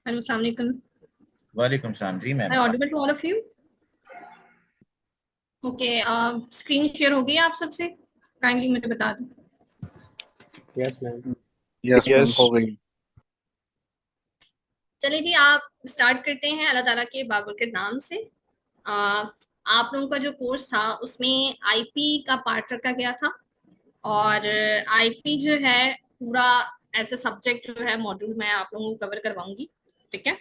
Hello, अस्सलाम वालेकुम। वालेकुम सलाम जी I ma'am. Audible to all of you? Okay, screen share हो गई है आप सबसे? काइंडली मुझे बता दो। Yes ma'am. Yes ma'am yes. हो गई। चलिए जी, आप स्टार्ट करते हैं अल्लाह ताला के बाबरकत नाम से। आप लोगों का जो कोर्स था उसमें आईपी का पार्ट रखा गया था, और आईपी जो है पूरा एज अ सब्जेक्ट जो है मॉड्यूल मैं आप लोगों को कवर करवाऊंगी। ठीक है,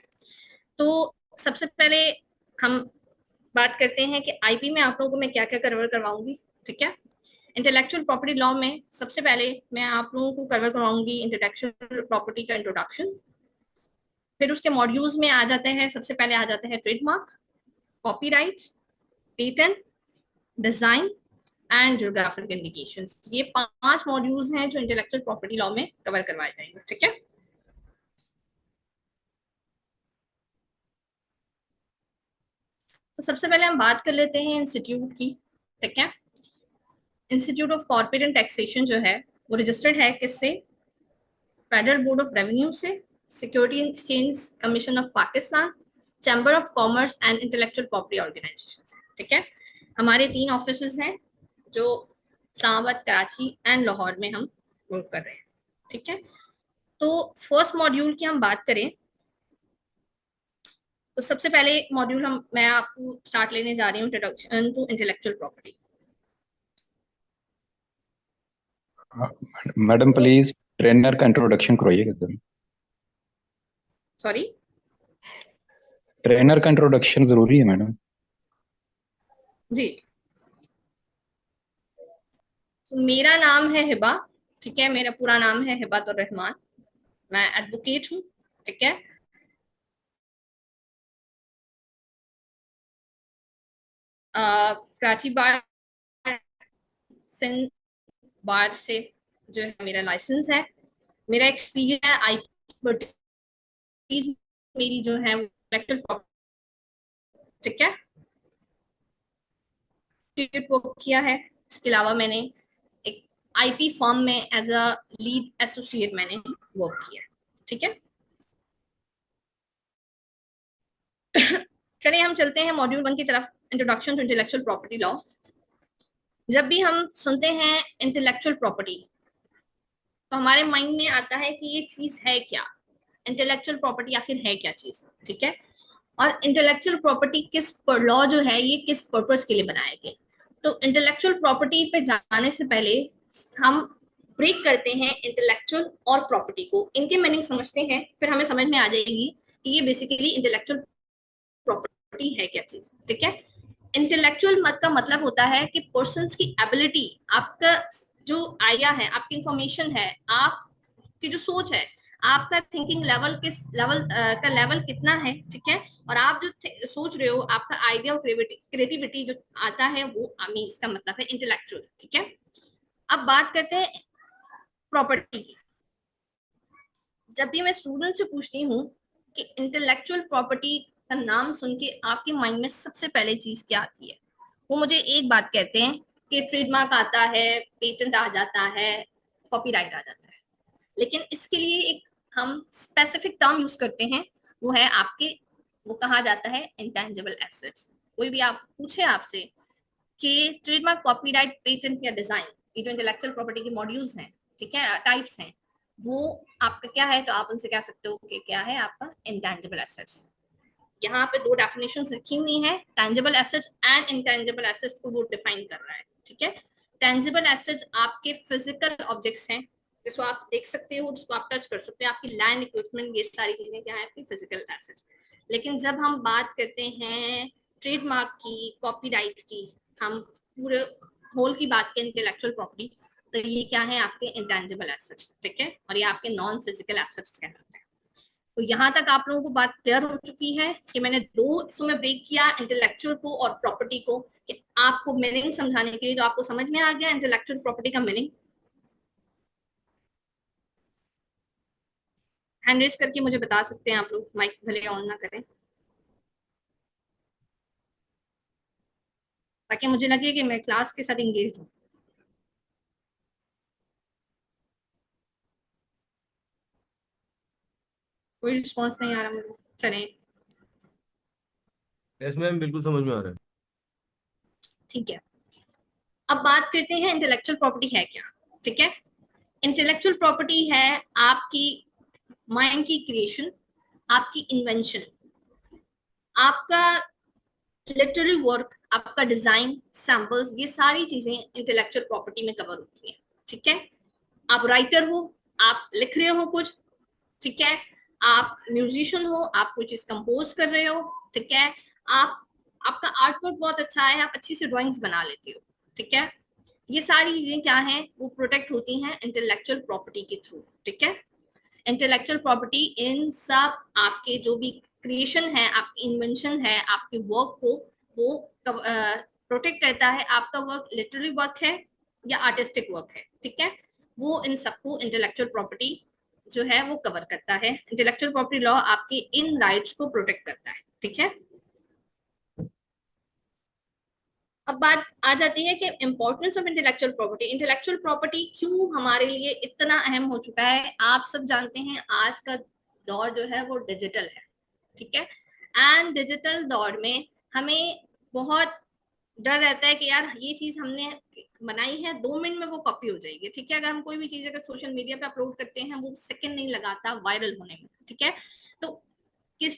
तो सबसे पहले हम बात करते हैं कि आईपी में आप लोगों को मैं क्या क्या कवर करवाऊंगी। ठीक है, इंटेलेक्चुअल प्रॉपर्टी लॉ में सबसे पहले मैं आप लोगों को कवर करवाऊंगी इंटेलेक्चुअल प्रॉपर्टी का इंट्रोडक्शन। फिर उसके मॉड्यूल्स में आ जाते हैं, सबसे पहले आ जाते हैं trademark, copyright, patent, design and geographical indications. ये 5 मॉड्यूल्स हैं जो इंटेलेक्चुअल प्रॉपर्टी लॉ में कवर करवाए जाएंगे। ठीक है, तो सबसे पहले हम बात कर लेते हैं इंस्टीट्यूट की। ठीक है, institute of corporate and taxation जो है वो रजिस्टर्ड है किससे? फेडरल बोर्ड ऑफ रेवेन्यू से, security exchange commission of Pakistan, chamber of commerce and intellectual property organisation से। ठीक है, हमारे 3 ऑफिस हैं जो इस्लामाबाद, कराची एंड लाहौर में हम वर्क कर रहे हैं। ठीक है, तो फर्स्ट मॉड्यूल की हम बात करें तो सबसे पहले मॉड्यूल मैं आपको स्टार्ट लेने जा रही हूँ, introduction to intellectual property. Madam please trainer का इंट्रोडक्शन करवाइएगा सर। सॉरी, ट्रेनर का इंट्रोडक्शन जरूरी है मैडम। जी। तो मेरा नाम है हिबा। ठीक है, मेरा पूरा नाम है हिबातुर रहमान। मैं एडवोकेट हूँ। ठीक है, कराची बार सिंध बार से जो है मेरा लाइसेंस है। मेरा एक्सपीरियंस है एक्सपर्टीज मेरी जो है इंटेलेक्चुअल प्रॉपर्टी। ठीक है, वर्क किया है। इसके अलावा मैंने एक आईपी फर्म में एज अ लीड एसोसिएट मैंने वर्क किया है। ठीक है, चलिए हम चलते हैं मॉड्यूल 1 की तरफ, introduction to intellectual property law. जब भी हम सुनते हैं इंटेलेक्चुअल प्रॉपर्टी तो हमारे माइंड में आता है कि ये चीज है क्या, इंटेलेक्चुअल प्रॉपर्टी आखिर है क्या चीज। ठीक है, और इंटेलेक्चुअल प्रॉपर्टी किस लॉ जो है ये किस पर्पस के लिए बनाया गया। तो इंटेलेक्चुअल प्रॉपर्टी पे जाने से पहले हम ब्रेक करते हैं इंटेलेक्चुअल और प्रॉपर्टी को, इनके मीनिंग समझते हैं, फिर हमें समझ में आ जाएगी कि ये बेसिकली इंटेलेक्चुअल प्रॉपर्टी है क्या चीज। ठीक है, इंटेलेक्चुअल मत का मतलब होता है कि पर्सन की एबिलिटी, आपका जो आइडिया है, आपकी इंफॉर्मेशन है, आपकी जो सोच है, आपका थिंकिंग लेवल किस लेवल का लेवल कितना है। ठीक है, और आप जो सोच रहे हो, आपका आइडिया और क्रिएटिविटी जो आता है वो आमी, इसका मतलब है इंटेलेक्चुअल। ठीक है, अब बात करते हैं प्रॉपर्टी की। जब भी मैं स्टूडेंट से पूछती हूँ कि इंटेलेक्चुअल प्रॉपर्टी का नाम सुन के आपके माइंड में सबसे पहले चीज क्या आती है, वो मुझे एक बात कहते हैं कि ट्रेडमार्क आता है, पेटेंट आ जाता है, कॉपीराइट आ जाता है। लेकिन इसके लिए एक हम स्पेसिफिक टर्म यूज करते हैं, वो है आपके, वो कहा जाता है इंटेंजिबल एसेट्स। कोई भी आप पूछे आपसे कि ट्रेडमार्क, कॉपीराइट, पेटेंट या डिजाइन, ये जो इंटेलेक्चुअल प्रॉपर्टी के मॉड्यूल्स हैं, ठीक है, टाइप्स हैं, वो आपका क्या है, तो आप उनसे कह सकते हो कि क्या है आपका इंटेंजिबल एसेट्स। यहाँ पे 2 डेफिनेशंस लिखी हुई हैं, tangible assets and intangible assets को वो डिफाइन कर रहा है। ठीक है, टेंजिबल एसेट्स आपके फिजिकल ऑब्जेक्ट्स हैं, जिसको आप देख सकते हो, जिसको आप टच कर सकते हो, आपकी लैंड, इक्विपमेंट, ये सारी चीजें क्या है आपकी फिजिकल एसेट्स। लेकिन जब हम बात करते हैं ट्रेडमार्क की, कॉपीराइट की, हम पूरे होल की बात करें इंटेलेक्चुअल प्रॉपर्टी, तो ये क्या है आपके इंटेंजिबल एसेट्स। ठीक है, और ये आपके नॉन फिजिकल एसेट्स कहलाते हैं। तो यहाँ तक आप लोगों को बात क्लियर हो चुकी है कि मैंने 2 हिस्सों में ब्रेक किया, इंटेलेक्चुअल को और प्रॉपर्टी को, कि आपको मीनिंग समझाने के लिए। तो आपको समझ में आ गया इंटेलेक्चुअल प्रॉपर्टी का मीनिंग? हैंड रेज करके मुझे बता सकते हैं आप लोग, माइक भले ऑन ना करें, ताकि मुझे लगे कि मैं क्लास के साथ इंगेज हूँ। कोई रिस्पॉन्स नहीं आ रहा मुझे। चलें यस मैम, बिल्कुल समझ में आ रहा है। ठीक है, अब बात करते हैं इंटेलेक्चुअल प्रॉपर्टी है क्या। ठीक है, इंटेलेक्चुअल प्रॉपर्टी है आपकी माइंड की क्रिएशन, आपकी इन्वेंशन, आपका लिटरेरी वर्क, आपका डिजाइन, सैंपल्स, ये सारी चीजें इंटेलेक्चुअल प्रॉपर्टी में कवर होती हैं। ठीक है, आप राइटर हो, आप लिख रहे हो कुछ, ठीक है, आप म्यूजिशियन हो, आप कोई चीज कंपोज कर रहे हो, ठीक है, आप आपका आर्टवर्क बहुत अच्छा है, आप अच्छी से ड्राइंग्स बना लेते हो, ठीक है, ये सारी चीजें क्या हैं, वो प्रोटेक्ट होती हैं इंटेलेक्चुअल प्रॉपर्टी के थ्रू। ठीक है, इंटेलेक्चुअल प्रॉपर्टी इन सब आपके जो भी क्रिएशन है, आपकी इन्वेंशन है, आपके वर्क को वो प्रोटेक्ट करता है। आपका वर्क लिटरेरी वर्क है या आर्टिस्टिक वर्क है, ठीक है, वो इन सबको इंटेलेक्चुअल प्रॉपर्टी जो है वो कवर करता है। इंटेलेक्चुअल प्रॉपर्टी लॉ आपके इन राइट्स को प्रोटेक्ट करता है। ठीक है, अब बात आ जाती है कि importance of intellectual property. Intellectual property क्यों हमारे लिए इतना अहम हो चुका है। आप सब जानते हैं आज का दौर जो है वो डिजिटल है, ठीक है, एंड डिजिटल दौर में हमें बहुत डर रहता है कि यार ये चीज हमने बनाई है, 2 मिनट में वो कॉपी हो जाएगी। ठीक है, अगर हम कोई भी चीज अगर सोशल मीडिया पे अपलोड करते हैं वो सेकंड नहीं लगाता वायरल होने में। ठीक है, तो किस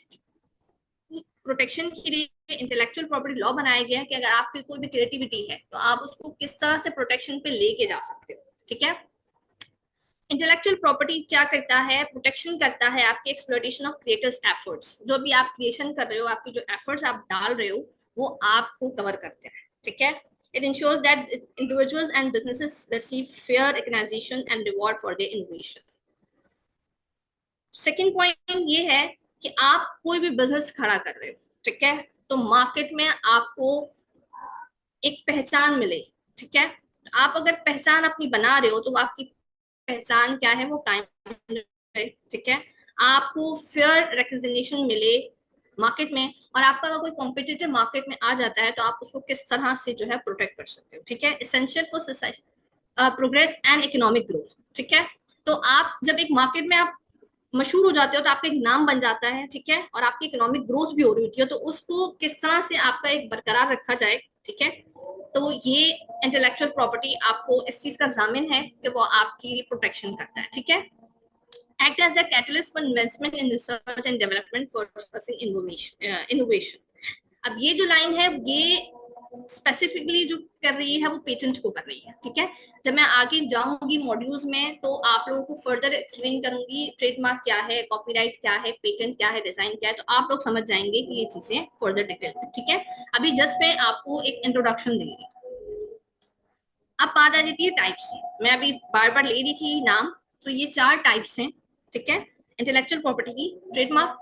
प्रोटेक्शन के लिए इंटेलेक्चुअल प्रॉपर्टी लॉ बनाया गया है कि अगर आपकी कोई भी क्रिएटिविटी है तो आप उसको किस तरह से प्रोटेक्शन पे लेके जा सकते हो। ठीक है, इंटेलेक्चुअल प्रॉपर्टी क्या करता है, प्रोटेक्शन करता है आपके एक्सप्लॉयटेशन ऑफ क्रिएटर्स एफर्ट्स। जो भी आप क्रिएशन कर रहे हो, आपकी जो एफर्ट्स आप डाल रहे हो वो आपको कवर करते हैं। ठीक है, it ensures that individuals and businesses receive fair recognition and reward for their innovation. Second point ये है कि आप कोई भी बिजनेस खड़ा कर रहे हो, ठीक है, तो मार्केट में आपको एक पहचान मिले। ठीक है, आप अगर पहचान अपनी बना रहे हो तो आपकी पहचान क्या है, वो कायम है। ठीक है, आपको फेयर रिकग्निशन मिले मार्केट में, और आपका अगर कोई कॉम्पिटिटिव मार्केट में आ जाता है तो आप उसको किस तरह से जो है प्रोटेक्ट कर सकते हो। ठीक है, essential for society progress and economic growth. ठीक है, तो आप जब एक मार्केट में आप मशहूर हो जाते हो तो आपका एक नाम बन जाता है। ठीक है, और आपकी इकोनॉमिक ग्रोथ भी हो रही होती है, तो उसको किस तरह से आपका एक बरकरार रखा जाए। ठीक है, तो ये इंटेलेक्चुअल प्रॉपर्टी आपको इस चीज का जामिन है कि वो आपकी प्रोटेक्शन करता है। ठीक है, act as a catalyst for investment in research and development for pursuing innovation. अब ये जो लाइन है ये स्पेसिफिकली जो कर रही है वो पेटेंट को कर रही है। ठीक है, जब मैं आगे जाऊंगी मॉड्यूल्स में तो आप लोगों को फर्दर एक्सप्लेन करूंगी ट्रेडमार्क क्या है, कॉपीराइट क्या है, पेटेंट क्या है, डिजाइन क्या है, तो आप लोग समझ जाएंगे कि ये चीजें फर्दर डिटेल में। ठीक है, अभी जस्ट मैं आपको एक इंट्रोडक्शन दे रही। अब बात आ जाती है टाइप्स। मैं अभी बार बार ले रही थी नाम, तो ये 4 टाइप्स हैं। ठीक है, इंटेलेक्चुअल प्रॉपर्टी की, trademark,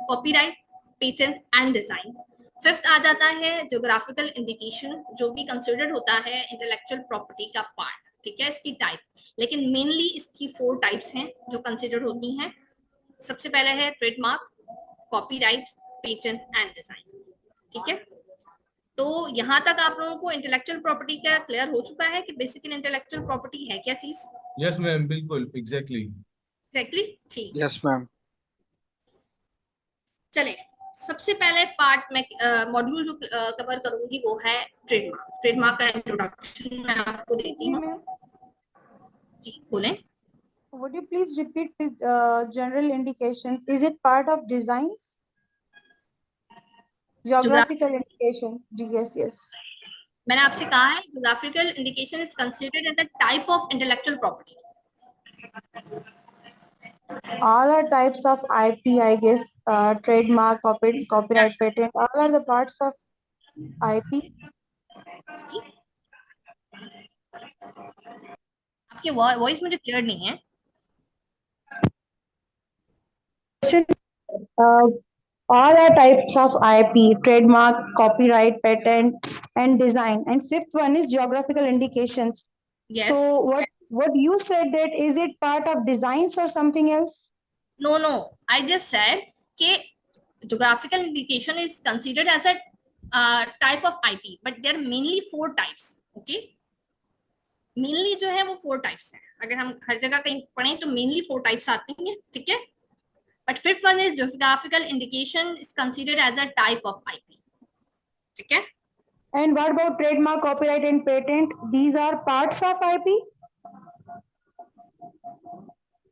copyright, patent and design. Fifth आ जाता है ज्योग्राफिकल इंडिकेशन, जो भी कंसिडर्ड होता है इंटेलेक्चुअल प्रॉपर्टी का पार्ट। ठीक है, इसकी टाइप, लेकिन मेनली इसकी 4 टाइप्स हैं जो कंसिडर्ड होती हैं। सबसे पहले है trademark, copyright, patent and design. ठीक है, तो यहाँ तक आप लोगों को इंटेलेक्चुअल प्रॉपर्टी का क्लियर हो चुका है कि बेसिकली इंटेलेक्चुअल प्रॉपर्टी है क्या चीज। यस मैम, बिल्कुल एग्जैक्टली। ठीक। Yes ma'am. चले, सबसे पहले पार्ट में मॉड्यूल जो कवर करूंगी वो है ट्रेडमार्क। ट्रेडमार्क का इंट्रोडक्शन मैं आपको देती हूँ। जी बोलें। Would you please repeat with general indications? Is it part of designs? Geographical indication. Yes, yes. मैंने आपसे कहा है geographical indication is considered as a type of intellectual property. All are types of IP, I guess. Trademark, copyright, patent. All are the parts of IP. आपकी voice मुझे clear नहीं है। All are types of IP, trademark, copyright, patent, and design. And fifth one is geographical indications. Yes. So what you said, that is it part of designs or something else? No, I just said कि geographical indication is considered as a type of IP, but there are mainly 4 types. Okay, mainly जो है वो 4 types हैं। अगर हम हर जगह कहीं पढ़ें तो मेनली 4 टाइप्स आती हैं। ठीक है, but fifth one is geographical indication is considered as a type of IP, ठीक है। And what about trademark, copyright, and patent? These are parts of IP.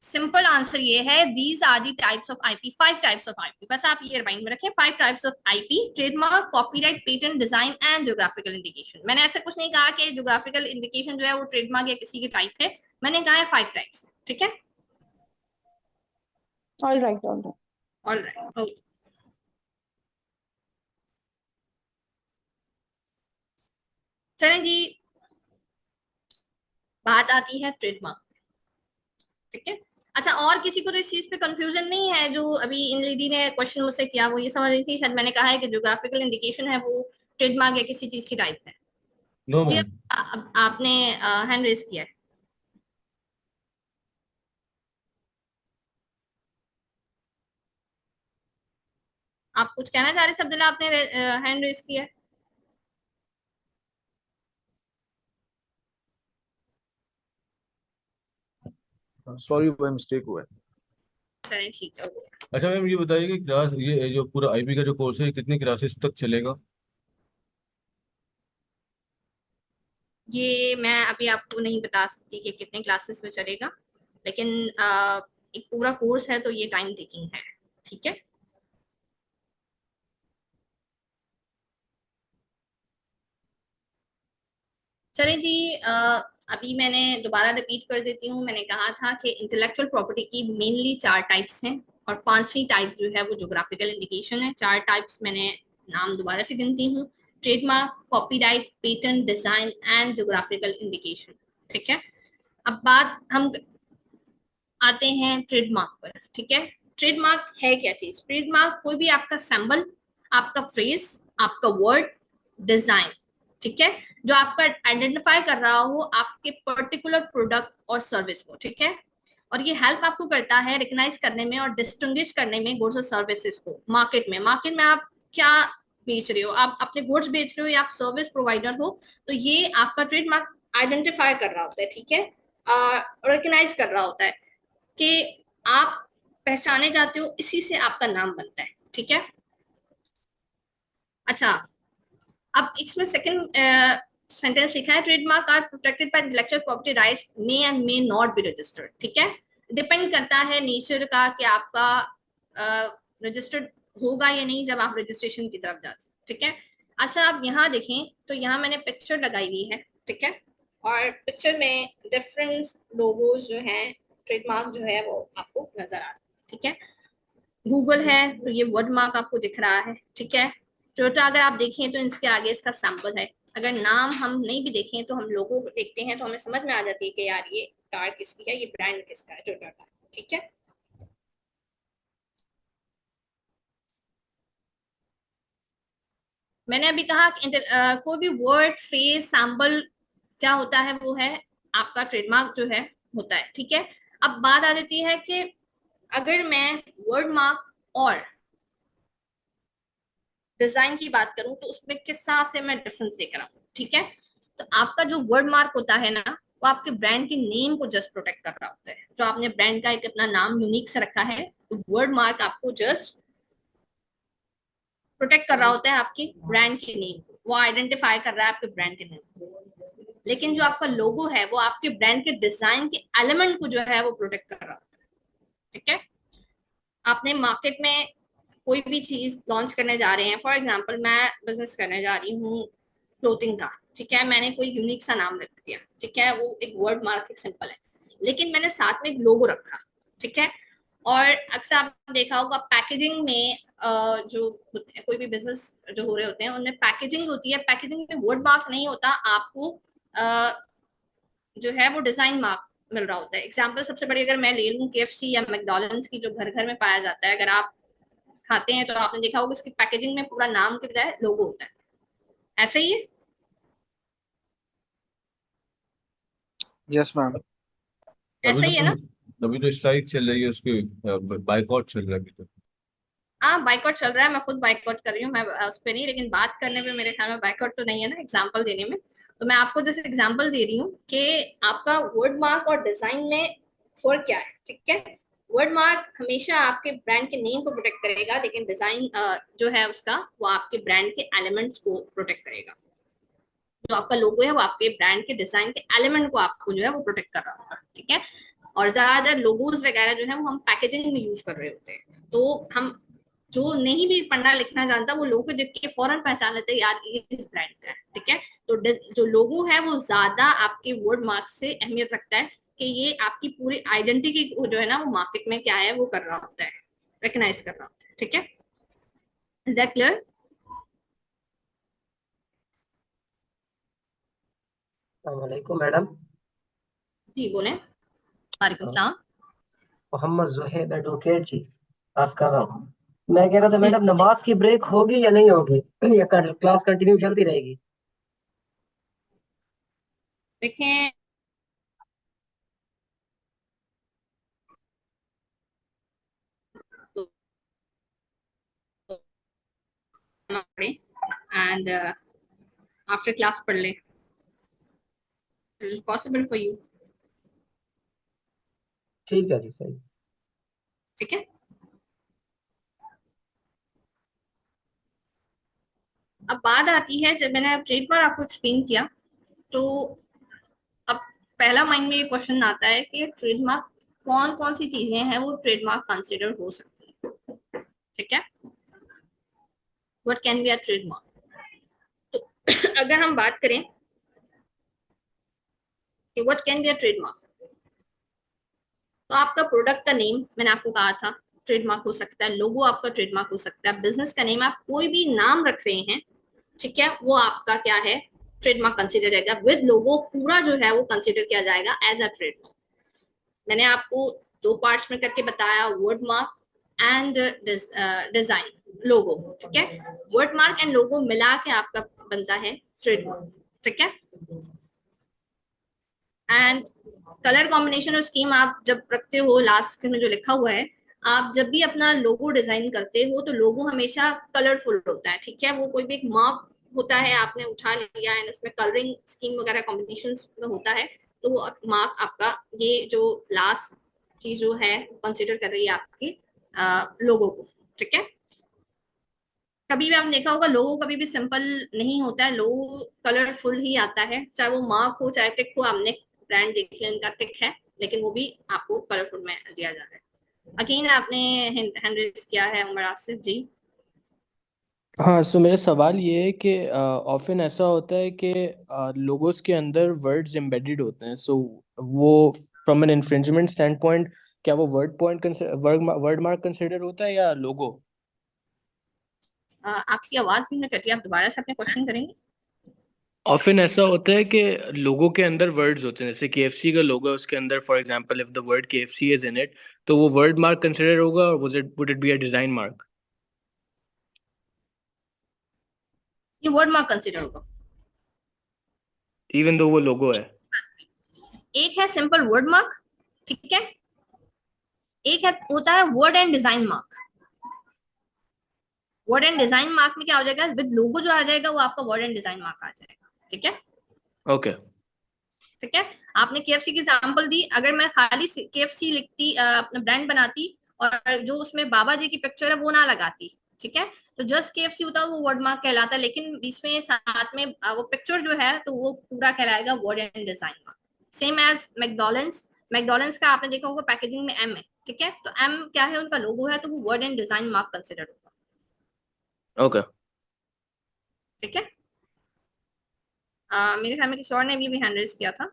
Simple answer ये है, these are the types of IP, 5 types of IP, बस आप ये mind में रखें, 5 types of IP, trademark, copyright, patent, design and geographical indication. मैंने ऐसा कुछ नहीं कहा कि ज्योग्राफिकल इंडिकेशन जो है वो ट्रेडमार्क या किसी की टाइप है, मैंने कहा है 5 टाइप्स, ठीक है। All right. Alright, okay. चलें जी, बात आती है ट्रेडमार्क, ठीक है। अच्छा, और किसी को तो इस चीज पे कंफ्यूजन नहीं है? जो अभी इन लेडी ने क्वेश्चन मुझसे किया वो ये समझ रही थी शायद मैंने कहा है कि ज्योग्राफिकल इंडिकेशन है वो ट्रेडमार्क या किसी चीज की टाइप है। नो जी, मैम, आपने हैंड रेज किया है। आप कुछ कहना चाह रहे थे अब्दुल्ला, आपने हैंड रेज किया है। सॉरी बाय मिस्टेक हुआ है। चलिए ठीक है। अच्छा मैम ये बताइए कि क्लास, ये जो पूरा आईपी का जो कोर्स है ये कितनी क्लासेस तक चलेगा? ये मैं अभी आपको नहीं बता सकती कि कितने क्लासेस में चलेगा, लेकिन एक पूरा कोर्स है तो ये टाइम टेकिंग है, ठीक है। चलिए जी, अभी मैंने दोबारा रिपीट कर देती हूँ। मैंने कहा था कि इंटेलेक्चुअल प्रॉपर्टी की मेनली 4 टाइप्स हैं और 5वीं टाइप जो है वो ज्योग्राफिकल इंडिकेशन है। 4 टाइप्स मैंने नाम दोबारा से गिनती हूँ, trademark, copyright, patent, design and geographical indication, ठीक है। अब बात हम आते हैं ट्रेडमार्क पर, ठीक है। ट्रेडमार्क है क्या चीज? ट्रेडमार्क कोई भी आपका सिंबल, आपका फ्रेज, आपका वर्ड, डिजाइन, ठीक है, जो आपका आइडेंटिफाई कर रहा हो आपके पर्टिकुलर प्रोडक्ट और सर्विस को, ठीक है। और ये हेल्प आपको करता है रिकग्नाइज करने में और डिस्टिंग्विश करने में गुड्स और सर्विसेज को मार्केट में। मार्केट में आप क्या बेच रहे हो, आप अपने गुड्स बेच रहे हो या आप सर्विस प्रोवाइडर हो, तो ये आपका ट्रेडमार्क आइडेंटिफाई कर रहा होता है, ठीक है, रिकग्नाइज कर रहा होता है कि आप पहचाने जाते हो, इसी से आपका नाम बनता है, ठीक है। अच्छा, अब इसमें सेकंड सेंटेंस लिखा है, trademark are protected by intellectual property rights may and may not be registered, ठीक है। डिपेंड करता है नेचर का कि आपका रजिस्टर्ड होगा या नहीं जब आप रजिस्ट्रेशन की तरफ जाते हैं, ठीक है। अच्छा, आप यहाँ देखें तो यहाँ मैंने पिक्चर लगाई हुई है, ठीक है, और पिक्चर में डिफरेंट लोगोज जो हैं, ट्रेडमार्क जो है वो आपको नजर आ रहा है, ठीक है। गूगल है तो ये वर्ड मार्क आपको दिख रहा है, ठीक है। टोयोटा अगर आप देखें तो इसके आगे इसका सैंपल है। अगर नाम हम नहीं भी देखें तो हम लोगों को देखते हैं तो हमें समझ में आ जाती है कि यार ये कार किसकी है, ये ब्रांड किसका है, टोयोटा का, ठीक है। मैंने अभी कहा कि कोई भी वर्ड, फ्रेज, सैंपल क्या होता है वो है आपका ट्रेडमार्क जो है होता है, ठीक है। अब बात आ जाती है कि अगर मैं वर्ड मार्क और डिजाइन की बात करूं तो उसमें किस तरह से मैं डिफरेंस देख रहा हूँ, ठीक है। तो आपका जो वर्ड मार्क होता है ना, वो आपके ब्रांड के नेम को जस्ट प्रोटेक्ट कर रहा होता है। जो आपने ब्रांड का एक अपना नाम यूनिक से रखा है, तो वर्ड मार्क आपको जस्ट प्रोटेक्ट कर रहा होता है आपके ब्रांड के नेम को, वो आइडेंटिफाई कर रहा है आपके ब्रांड के नेम को। लेकिन जो आपका लोगो है वो आपके ब्रांड के डिजाइन के एलिमेंट को जो है वो प्रोटेक्ट कर रहा होता है, ठीक है। आपने मार्केट में कोई भी चीज लॉन्च करने जा रहे हैं, फॉर एग्जांपल मैं बिजनेस करने जा रही हूँ क्लोथिंग का, ठीक है, मैंने कोई यूनिक सा नाम रख दिया, ठीक है, वो एक वर्ड मार्क एक सिंपल है, लेकिन मैंने साथ में एक लोगो रखा, ठीक है। और अक्सर आपने देखा होगा पैकेजिंग में जो कोई भी बिजनेस जो हो रहे होते हैं उनमें पैकेजिंग होती है, पैकेजिंग में वर्ड मार्क नहीं होता, आपको जो है वो डिजाइन मार्क मिल रहा होता है। एग्जाम्पल सबसे बड़ी अगर मैं ले लूँ KFC या मैकडॉनल्ड्स की, जो घर घर में पाया जाता है, अगर आप खाते हैं तो आपने देखा होगा उसकी पैकेजिंग में पूरा नाम के बजाय लोगो होता है, ऐसे ही है। Yes ma'am. अभी ऐसा ही है ना? अभी तो स्ट्राइक चल रही है, उसकी बाइकआउट चल रहा है अभी तो। हाँ, बाइकआउट चल रहा है, मैं खुद बाइकआउट कर रही हूँ, मैं उस पर नहीं, लेकिन बात करने पे मेरे ख्याल में बाइकआउट तो नहीं है ना, एग्जाम्पल देने में। तो मैं आपको जैसे एग्जाम्पल दे रही हूँ कि आपका वर्ड मार्क और डिजाइन में फर्क क्या है, ठीक है। वर्ड मार्क हमेशा आपके ब्रांड के नेम को प्रोटेक्ट करेगा, लेकिन डिजाइन जो है उसका वो आपके ब्रांड के एलिमेंट्स को प्रोटेक्ट करेगा। जो आपका लोगो है वो आपके ब्रांड के डिजाइन के एलिमेंट को आपको जो है वो प्रोटेक्ट कर रहा होगा, ठीक है। और ज्यादातर लोगोज वगैरह जो है वो हम पैकेजिंग में यूज कर रहे होते हैं, तो हम जो नहीं भी पढ़ना लिखना जानता वो लोगो देख के फौरन पहचान लेते हैं यार ये इस ब्रांड का है, ठीक है। तो जो लोगो है वो ज्यादा आपके वर्ड मार्क से अहमियत रखता है कि ये आपकी पूरी आइडेंटिटी को जो है ना वो मार्केट में क्या है वो कर रहा होता है, रिकग्नाइज कर रहा होता है, ठीक है। Is that clear? वालेकुम मैडम। जी बोले। वालेकुम सलाम। मोहम्मद जुहैब एडवोकेट जी पास कर रहा हूँ। मैं कह रहा था जी मैडम नमाज की ब्रेक होगी या नहीं होगी या क्लास कंटिन्यू चलती रहेगी? देखें, एंड आफ्टर क्लास पढ़ ले, is it possible for you? ठीक है जी, सही। ठीक है। अब बात आती है, जब मैंने ट्रेडमार्क आपको एक्सप्लेन किया तो अब पहला माइंड में ये क्वेश्चन आता है कि ट्रेडमार्क कौन कौन सी चीजें हैं वो ट्रेडमार्क कंसिडर हो सकती है, ठीक है। What can be a trademark? तो अगर हम बात करें कि what can be a trademark, तो आपका प्रोडक्ट का नेम मैंने आपको कहा था ट्रेडमार्क हो सकता है, लोगो आपका ट्रेडमार्क हो सकता है, बिजनेस का नेम, आप कोई भी नाम रख रहे हैं, ठीक है, वो आपका क्या है ट्रेडमार्क कंसीडर रहेगा। विद लोगो पूरा जो है वो कंसीडर किया जाएगा एज अ ट्रेडमार्क। मैंने आपको दो पार्ट्स में करके बताया, वर्ड मार्क एंड डिजाइन लोगो, ठीक है। वर्ड मार्क एंड लोगो मिला के आपका बनता है ट्रेडमार्क, ठीक है। एंड कलर कॉम्बिनेशन और स्कीम आप जब रखते हो, लास्ट में जो लिखा हुआ है, आप जब भी अपना लोगो डिजाइन करते हो तो लोगो हमेशा कलरफुल होता है, ठीक है। वो कोई भी एक मार्क होता है आपने उठा लिया एंड उसमें कलरिंग स्कीम वगैरह कॉम्बिनेशन में होता है, तो वो मार्क आपका ये जो लास्ट चीज जो है कंसिडर कर रही है आपकी लोगो को, ठीक है। कभी भी आपने देखा होगा लोगो कभी भी सिंपल नहीं होता है, लोगो कलरफुल ही आता है, चाहे वो मार्क हो चाहे टिक हो। आपने ब्रांड देख लिया, इनका टिक है लेकिन वो भी आपको कलरफुल में दिया जा रहा है। अगेन आपने हैंड रेज किया है उमर आसिफ जी। हाँ, सो मेरा सवाल ये है कि ऑफन ऐसा होता है कि लोगोस के अंदर वर्ड्स एम्बेडेड होते हैं, सो वो from an infringement standpoint क्या वो वर्ड मार्क कंसिडर होता है या लोगो? आपकी आवाज भी नहीं कटी, आप दोबारा से अपने क्वेश्चन करेंगे? ऑफन ऐसा होता है कि लोगो के अंदर वर्ड्स होते हैं, जैसे केएफसी का लोगो है, उसके अंदर for example if the word KFC is in it, तो वो वर्ड मार्क कंसिडर होगा और would it be a design mark? ये वर्ड मार्क कंसिडर होगा इवन दो वो लोगो है। एक है सिंपल वर्ड मार्क, ठीक है, एक है होता है word and design mark. Word and design mark में क्या हो जाएगा, विद लोगो जो आ जाएगा वो आपका वर्ड एंड डिजाइन मार्क आ जाएगा, ठीक है। ओके। ठीक है। आपने केएफसी की एग्जांपल दी, अगर मैं खाली केएफसी लिखती अपना ब्रांड बनाती और जो उसमें बाबा जी की पिक्चर है वो ना लगाती, ठीक है, तो जस्ट केएफसी होता है वो वर्ड मार्क कहलाता है, लेकिन बीच में साथ में वो पिक्चर जो है तो वो पूरा कहलाएगा word and design mark. Same as McDonald's, McDonald's का आपने देखा होगा पैकेजिंग में एम है, ठीक है, तो एम क्या है उनका लोगो है, तो वो word and design mark consider होगा। ओके। ठीक है। मेरे ख्याल में किसी और ने भी हैंड रेज किया था।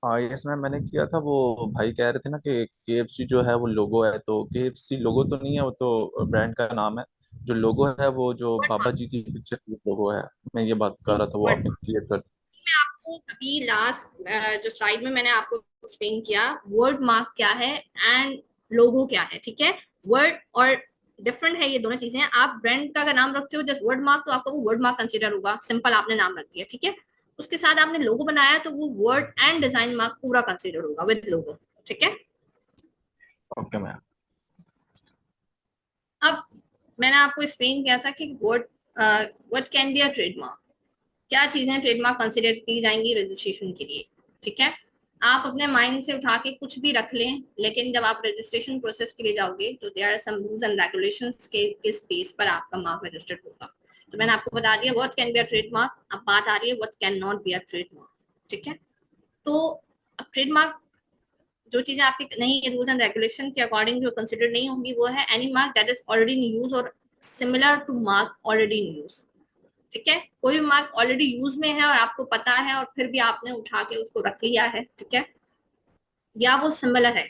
हाँ यस मैम, मैंने किया था। वो भाई कह रहे थे ना कि केएफसी जो है वो लोगो है, तो केएफसी लोगो तो नहीं है, वो तो ब्रांड का नाम है। जो लोगो है वो जो वर्ड बाबा मार्क, जी की पिक्चर की लोगो है। मैं ये बात कर रहा था, वो वर्ड आपने क्लियर कर। मैं आपको अभी लास्ट जो स्लाइड में मैंने आपको एक्सप्लेन किया वर्ड मार्क क्या है एंड लोगो क्या है, ठीक है। वर्ड और डिफरेंट है ये दोनों चीजें। आप ब्रांड का अगर नाम रखते हो जस्ट वर्ड मार्क तो आपका वो वर्ड मार्क कंसीडर होगा, सिंपल आपने नाम रख दिया, ठीक है। उसके साथ आपने लोगो बनाया तो वो वर्ड एंड डिजाइन मार्क पूरा कंसीडर होगा विद लोगो, ठीक है। Okay ma'am. अब मैंने आपको एक्सप्लेन किया था कि what can be a trademark, क्या चीजें ट्रेडमार्क कंसीडर की जाएंगी रजिस्ट्रेशन के लिए, ठीक है। आप अपने माइंड से उठा के कुछ भी रख लें, लेकिन जब आप रजिस्ट्रेशन प्रोसेस के लिए जाओगे तो there are some rules and regulations के किस बेस पर आपका मार्क रजिस्टर्ड होगा। तो मैंने आपको बता दिया what can be a trademark, अब बात आ रही है what can not be a trademark. ठीक है, तो अब ट्रेडमार्क जो चीजें आपकी नहीं रूल्स एंड रेगुलेशन के अकॉर्डिंग जो कंसिडर नहीं होंगी वो है any mark that is already in use और similar to mark already in use. ठीक है, कोई भी मार्क ऑलरेडी यूज में है और आपको पता है और फिर भी आपने उठा के उसको रख लिया है, ठीक है, या वो सिमिलर है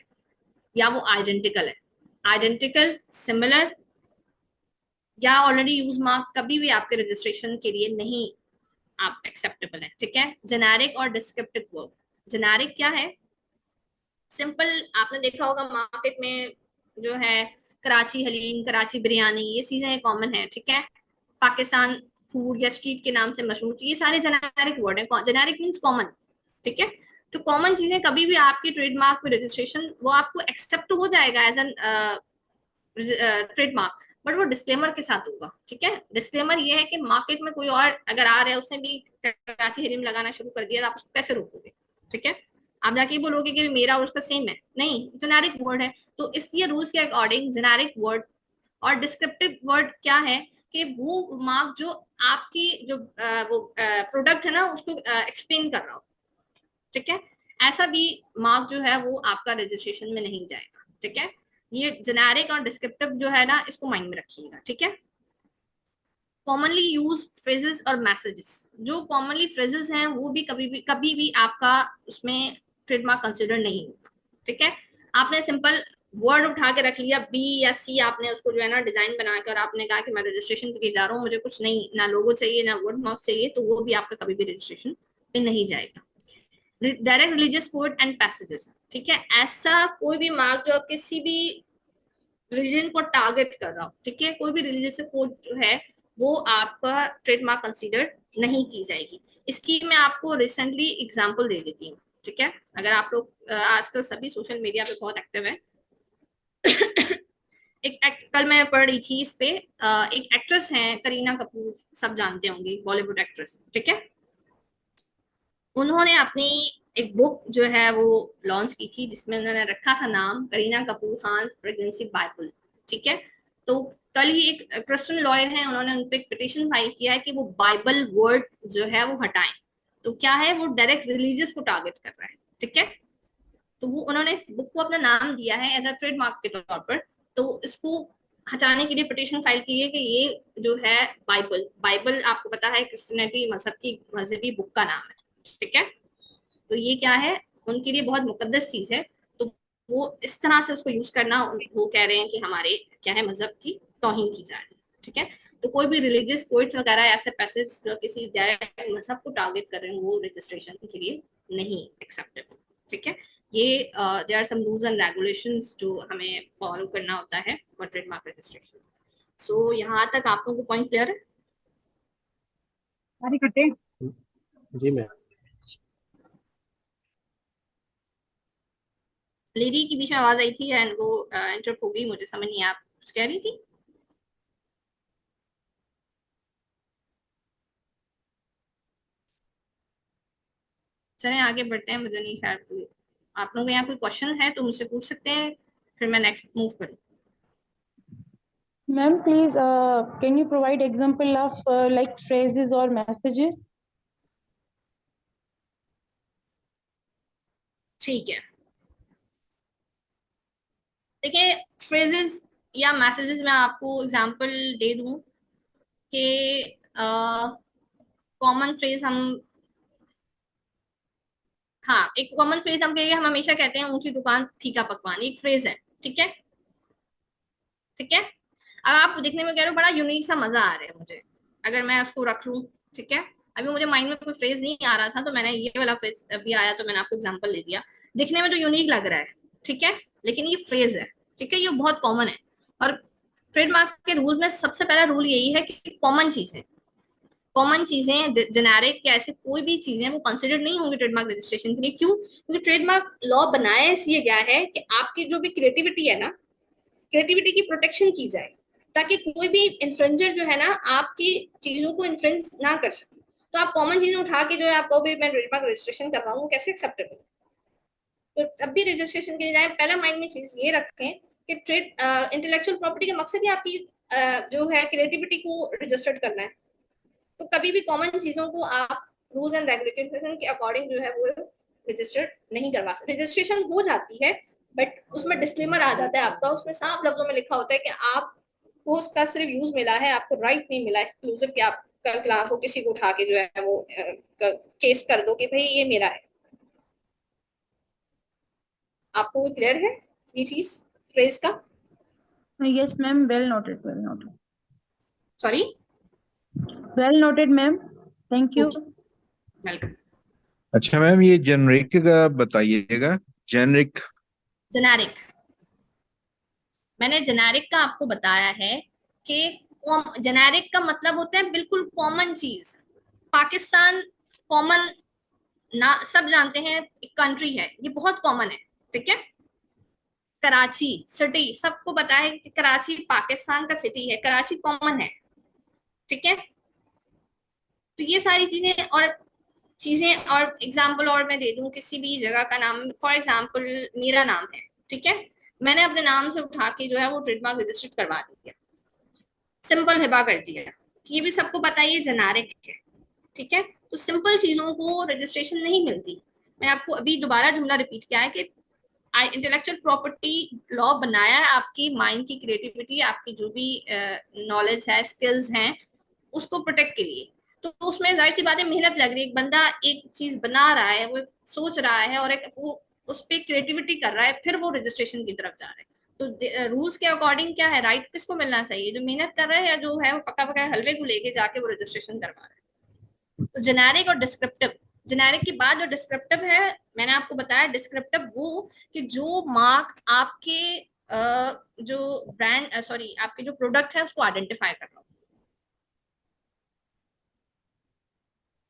या वो आइडेंटिकल है, आइडेंटिकल, सिमिलर या ऑलरेडी यूज मार्क कभी भी आपके रजिस्ट्रेशन के लिए नहीं आप एक्सेप्टेबल है। ठीक है, जेनेरिक और डिस्क्रिप्टिव वर्ब। जेनेरिक क्या है? सिंपल, आपने देखा होगा मार्केट में जो है कराची हलीम, कराची बिरयानी, ये चीजें कॉमन है। ठीक है, पाकिस्तान फूड या स्ट्रीट के नाम से मशहूर, ये सारे जेनेरिक वर्ड है। Generic means common. ठीक है, तो कॉमन चीजें कभी भी आपकी ट्रेडमार्क में रजिस्ट्रेशन वो आपको एक्सेप्ट हो जाएगा एज एन ट्रेडमार्क, बट वो डिस्क्लेमर के साथ होगा। ठीक है, डिस्क्लेमर ये है कि मार्केट में कोई और अगर आ रहा है उसने भी कराची हलीम लगाना शुरू कर दिया तो आप उसको कैसे रोकोगे? ठीक है, आप जाके बोलोगे कि मेरा और उसका सेम है? नहीं, जेनेरिक वर्ड है। तो इसलिए रूल्स के अकॉर्डिंग जेनेरिक वर्ड और डिस्क्रिप्टिव वर्ड क्या है कि वो मार्क जो आपकी जो वो प्रोडक्ट है ना उसको एक्सप्लेन कर रहा हो। ठीक है, ऐसा भी मार्क जो है वो आपका रजिस्ट्रेशन में नहीं जाएगा। ठीक है, ये जेनेरिक और डिस्क्रिप्टिव जो है ना इसको माइंड में रखिएगा। ठीक है, कॉमनली यूज फ्रेजेस और मैसेजेस, जो कॉमनली फ्रेजेस हैं वो भी कभी भी आपका उसमें ट्रेडमार्क कंसिडर नहीं होगा। ठीक है, आपने सिंपल वर्ड उठा के रख लिया बी या सी, आपने उसको जो है ना डिजाइन बनाकर आपने कहा कि मैं रजिस्ट्रेशन के लिए जा रहा हूँ, मुझे कुछ नहीं, ना लोगो चाहिए ना वर्ड मार्क चाहिए, तो वो भी आपका कभी भी रजिस्ट्रेशन पे नहीं जाएगा। Direct religious code and passages. ठीक है, ऐसा कोई भी मार्क जो किसी भी रिलीजन को टारगेट कर रहा हो, ठीक है, कोई भी रिलीजियस कोड जो है वो आपका ट्रेडमार्क कंसीडर नहीं की जाएगी। इसकी मैं आपको रिसेंटली एग्जांपल दे देती हूँ। ठीक है, अगर आप लोग आजकल सभी सोशल मीडिया पे बहुत एक्टिव है कल मैं पढ़ रही थी इस पे, एक एक्ट्रेस है करीना कपूर, सब जानते होंगे, बॉलीवुड एक्ट्रेस। ठीक है, उन्होंने अपनी एक बुक जो है वो लॉन्च की थी जिसमें उन्होंने रखा था नाम करीना कपूर खान प्रेगनेंसी बाइबल। ठीक है, तो कल ही एक क्रिश्चियन लॉयर है, उन्होंने उन पे एक पिटीशन फाइल किया है कि वो बाइबल वर्ड जो है वो हटाएं। तो क्या है, वो डायरेक्ट रिलीजियस को टारगेट कर रहा है। ठीक है, तो वो उन्होंने इस बुक को अपना नाम दिया है एज अ ट्रेडमार्क के तौर पर, तो इसको हटाने के लिए पिटीशन फाइल की है कि ये जो है बाइबल, बाइबल आपको पता है क्रिश्चियनिटी मजहब की मजहबी बुक का नाम है। ठीक है, तो ये क्या है, उनके लिए बहुत मुकद्दस चीज है, तो वो इस तरह से उसको यूज करना, वो कह रहे हैं कि हमारे क्या है मजहब की तौहीन की जा रही है। ठीक है, तो कोई भी रिलीजियस कोड्स वगैरह ऐसे पैसेज जो किसी डायरेक्ट मजहब को टारगेट कर रहे हैं वो रजिस्ट्रेशन के लिए नहीं एक्सेप्टेबल। ठीक है, ये there are some rules and regulations जो हमें फॉलो करना होता है फॉर ट्रेडमार्क रजिस्ट्रेशन। सो यहाँ तक आप लोगों को पॉइंट क्लियर है? जी मैम। लेडी की बीच में आवाज आई थी एंड वो इंटरप्ट हो गई, मुझे समझ नहीं, आप कुछ कह रही थी? चलें आगे बढ़ते हैं, मुझे नहीं ख्याल, तो आप लोगों को यहाँ कोई क्वेश्चन है तो मुझसे पूछ सकते हैं, फिर मैं नेक्स्ट मूव करूँ। Ma'am, please, can you provide example of like phrases or messages? ठीक है, देखिए फ्रेजेस या मैसेजेस में आपको एग्जांपल दे दूं कि कॉमन फ्रेज हम, हाँ एक कॉमन फ्रेज हम कहेंगे, हम हमेशा कहते हैं ऊंची दुकान फीका पकवान, एक फ्रेज है। ठीक है, ठीक है, अब आप देखने में कह रहे हो बड़ा यूनिक सा मजा आ रहा है मुझे, अगर मैं उसको रख लूं। ठीक है, अभी मुझे माइंड में कोई फ्रेज नहीं आ रहा था तो मैंने ये वाला फ्रेज अभी आया तो मैंने आपको एग्जांपल दे दिया, दिखने में तो यूनिक लग रहा है। ठीक है, लेकिन ये फ्रेज है। ठीक है, ये बहुत कॉमन है, और ट्रेडमार्क के रूल में सबसे पहला रूल यही है कि कॉमन चीजें जेनेरिक या ऐसे कोई भी चीजें वो कंसिडर नहीं होंगी ट्रेडमार्क रजिस्ट्रेशन के लिए। क्यों? क्योंकि ट्रेडमार्क लॉ बनाया इसलिए गया है कि आपकी जो भी क्रिएटिविटी है ना, क्रिएटिविटी की प्रोटेक्शन की जाए, ताकि कोई भी इन्फ्रिंजर जो है ना आपकी चीजों को इन्फ्रिंज ना कर सके। तो आप कॉमन चीजें उठा के जो है आपको भी मैं ट्रेडमार्क रजिस्ट्रेशन कर रहा हूँ, कैसे एक्सेप्टेबल? तो जब भी रजिस्ट्रेशन के लिए जाए, पहला माइंड में चीज ये रखें कि ट्रेड इंटेलेक्चुअल प्रॉपर्टी का मकसद ही आपकी जो है क्रिएटिविटी को रजिस्टर्ड करना है। तो कभी भी कॉमन चीजों को आप रूल्स एंड रेगुलेशन के अकॉर्डिंग जो है वो रजिस्टर्ड नहीं करवा सकते। रजिस्ट्रेशन हो जाती है बट उसमें डिस्क्लेमर आ जाता है आपका, उसमें साफ लफ्जों में लिखा होता है कि आपको उसका सिर्फ यूज मिला है, आपको राइट नहीं मिला एक्सक्लूसिव कि आप कल को किसी को उठा के जो है वो केस कर दो कि भाई ये मेरा है। आपको क्लियर है ये चीज फ्रेज का? Yes, ma'am. Well noted. Well noted. Sorry, Well noted, ma'am. Thank you. Welcome. अच्छा मैम, ये जेनरिक का बताइएगा। जेनरिक जेनेरिक, मैंने जेनेरिक का आपको बताया है कि जेनेरिक का मतलब होता है बिल्कुल कॉमन चीज। पाकिस्तान कॉमन ना, सब जानते हैं एक कंट्री है, ये बहुत कॉमन है, ठीक है। कराची सिटी, सबको पता है कि कराची पाकिस्तान का सिटी है, कराची कॉमन है, ठीक है। तो ये सारी चीजें और एग्जाम्पल और मैं दे दूं किसी भी जगह का नाम। फॉर एग्जाम्पल मेरा नाम है, ठीक है, मैंने अपने नाम से उठा के जो है वो ट्रेडमार्क रजिस्टर्ड करवा दिया, सिंपल हिबा कर दिया, ये भी सबको पता है ये जेनेरिक है, ठीक है। तो सिंपल चीजों को रजिस्ट्रेशन नहीं मिलती। मैं आपको अभी दोबारा जुमला रिपीट किया है कि इंटेलेक्चुअल प्रॉपर्टी लॉ बनाया है आपकी माइंड की क्रिएटिविटी, आपकी जो भी नॉलेज है, स्किल्स हैं, उसको प्रोटेक्ट के लिए। तो उसमें जाहिर सी बात है मेहनत लग रही है, एक बंदा एक चीज बना रहा है, वो सोच रहा है और एक वो उस पर क्रिएटिविटी कर रहा है, फिर वो रजिस्ट्रेशन की तरफ जा रहा है। तो रूल्स के अकॉर्डिंग क्या है, राइट किसको मिलना चाहिए, जो मेहनत कर रहा है या जो है वो पक्का पक्का हलवे को लेके जाके वो रजिस्ट्रेशन करवा रहा है। तो जेनेरिक और डिस्क्रिप्टिव, जेनेरिक के बाद जो डिस्क्रिप्टिव है, मैंने आपको बताया डिस्क्रिप्टिव वो कि जो मार्क आपके जो ब्रांड सॉरी आपके जो प्रोडक्ट है उसको आइडेंटिफाई कर लो।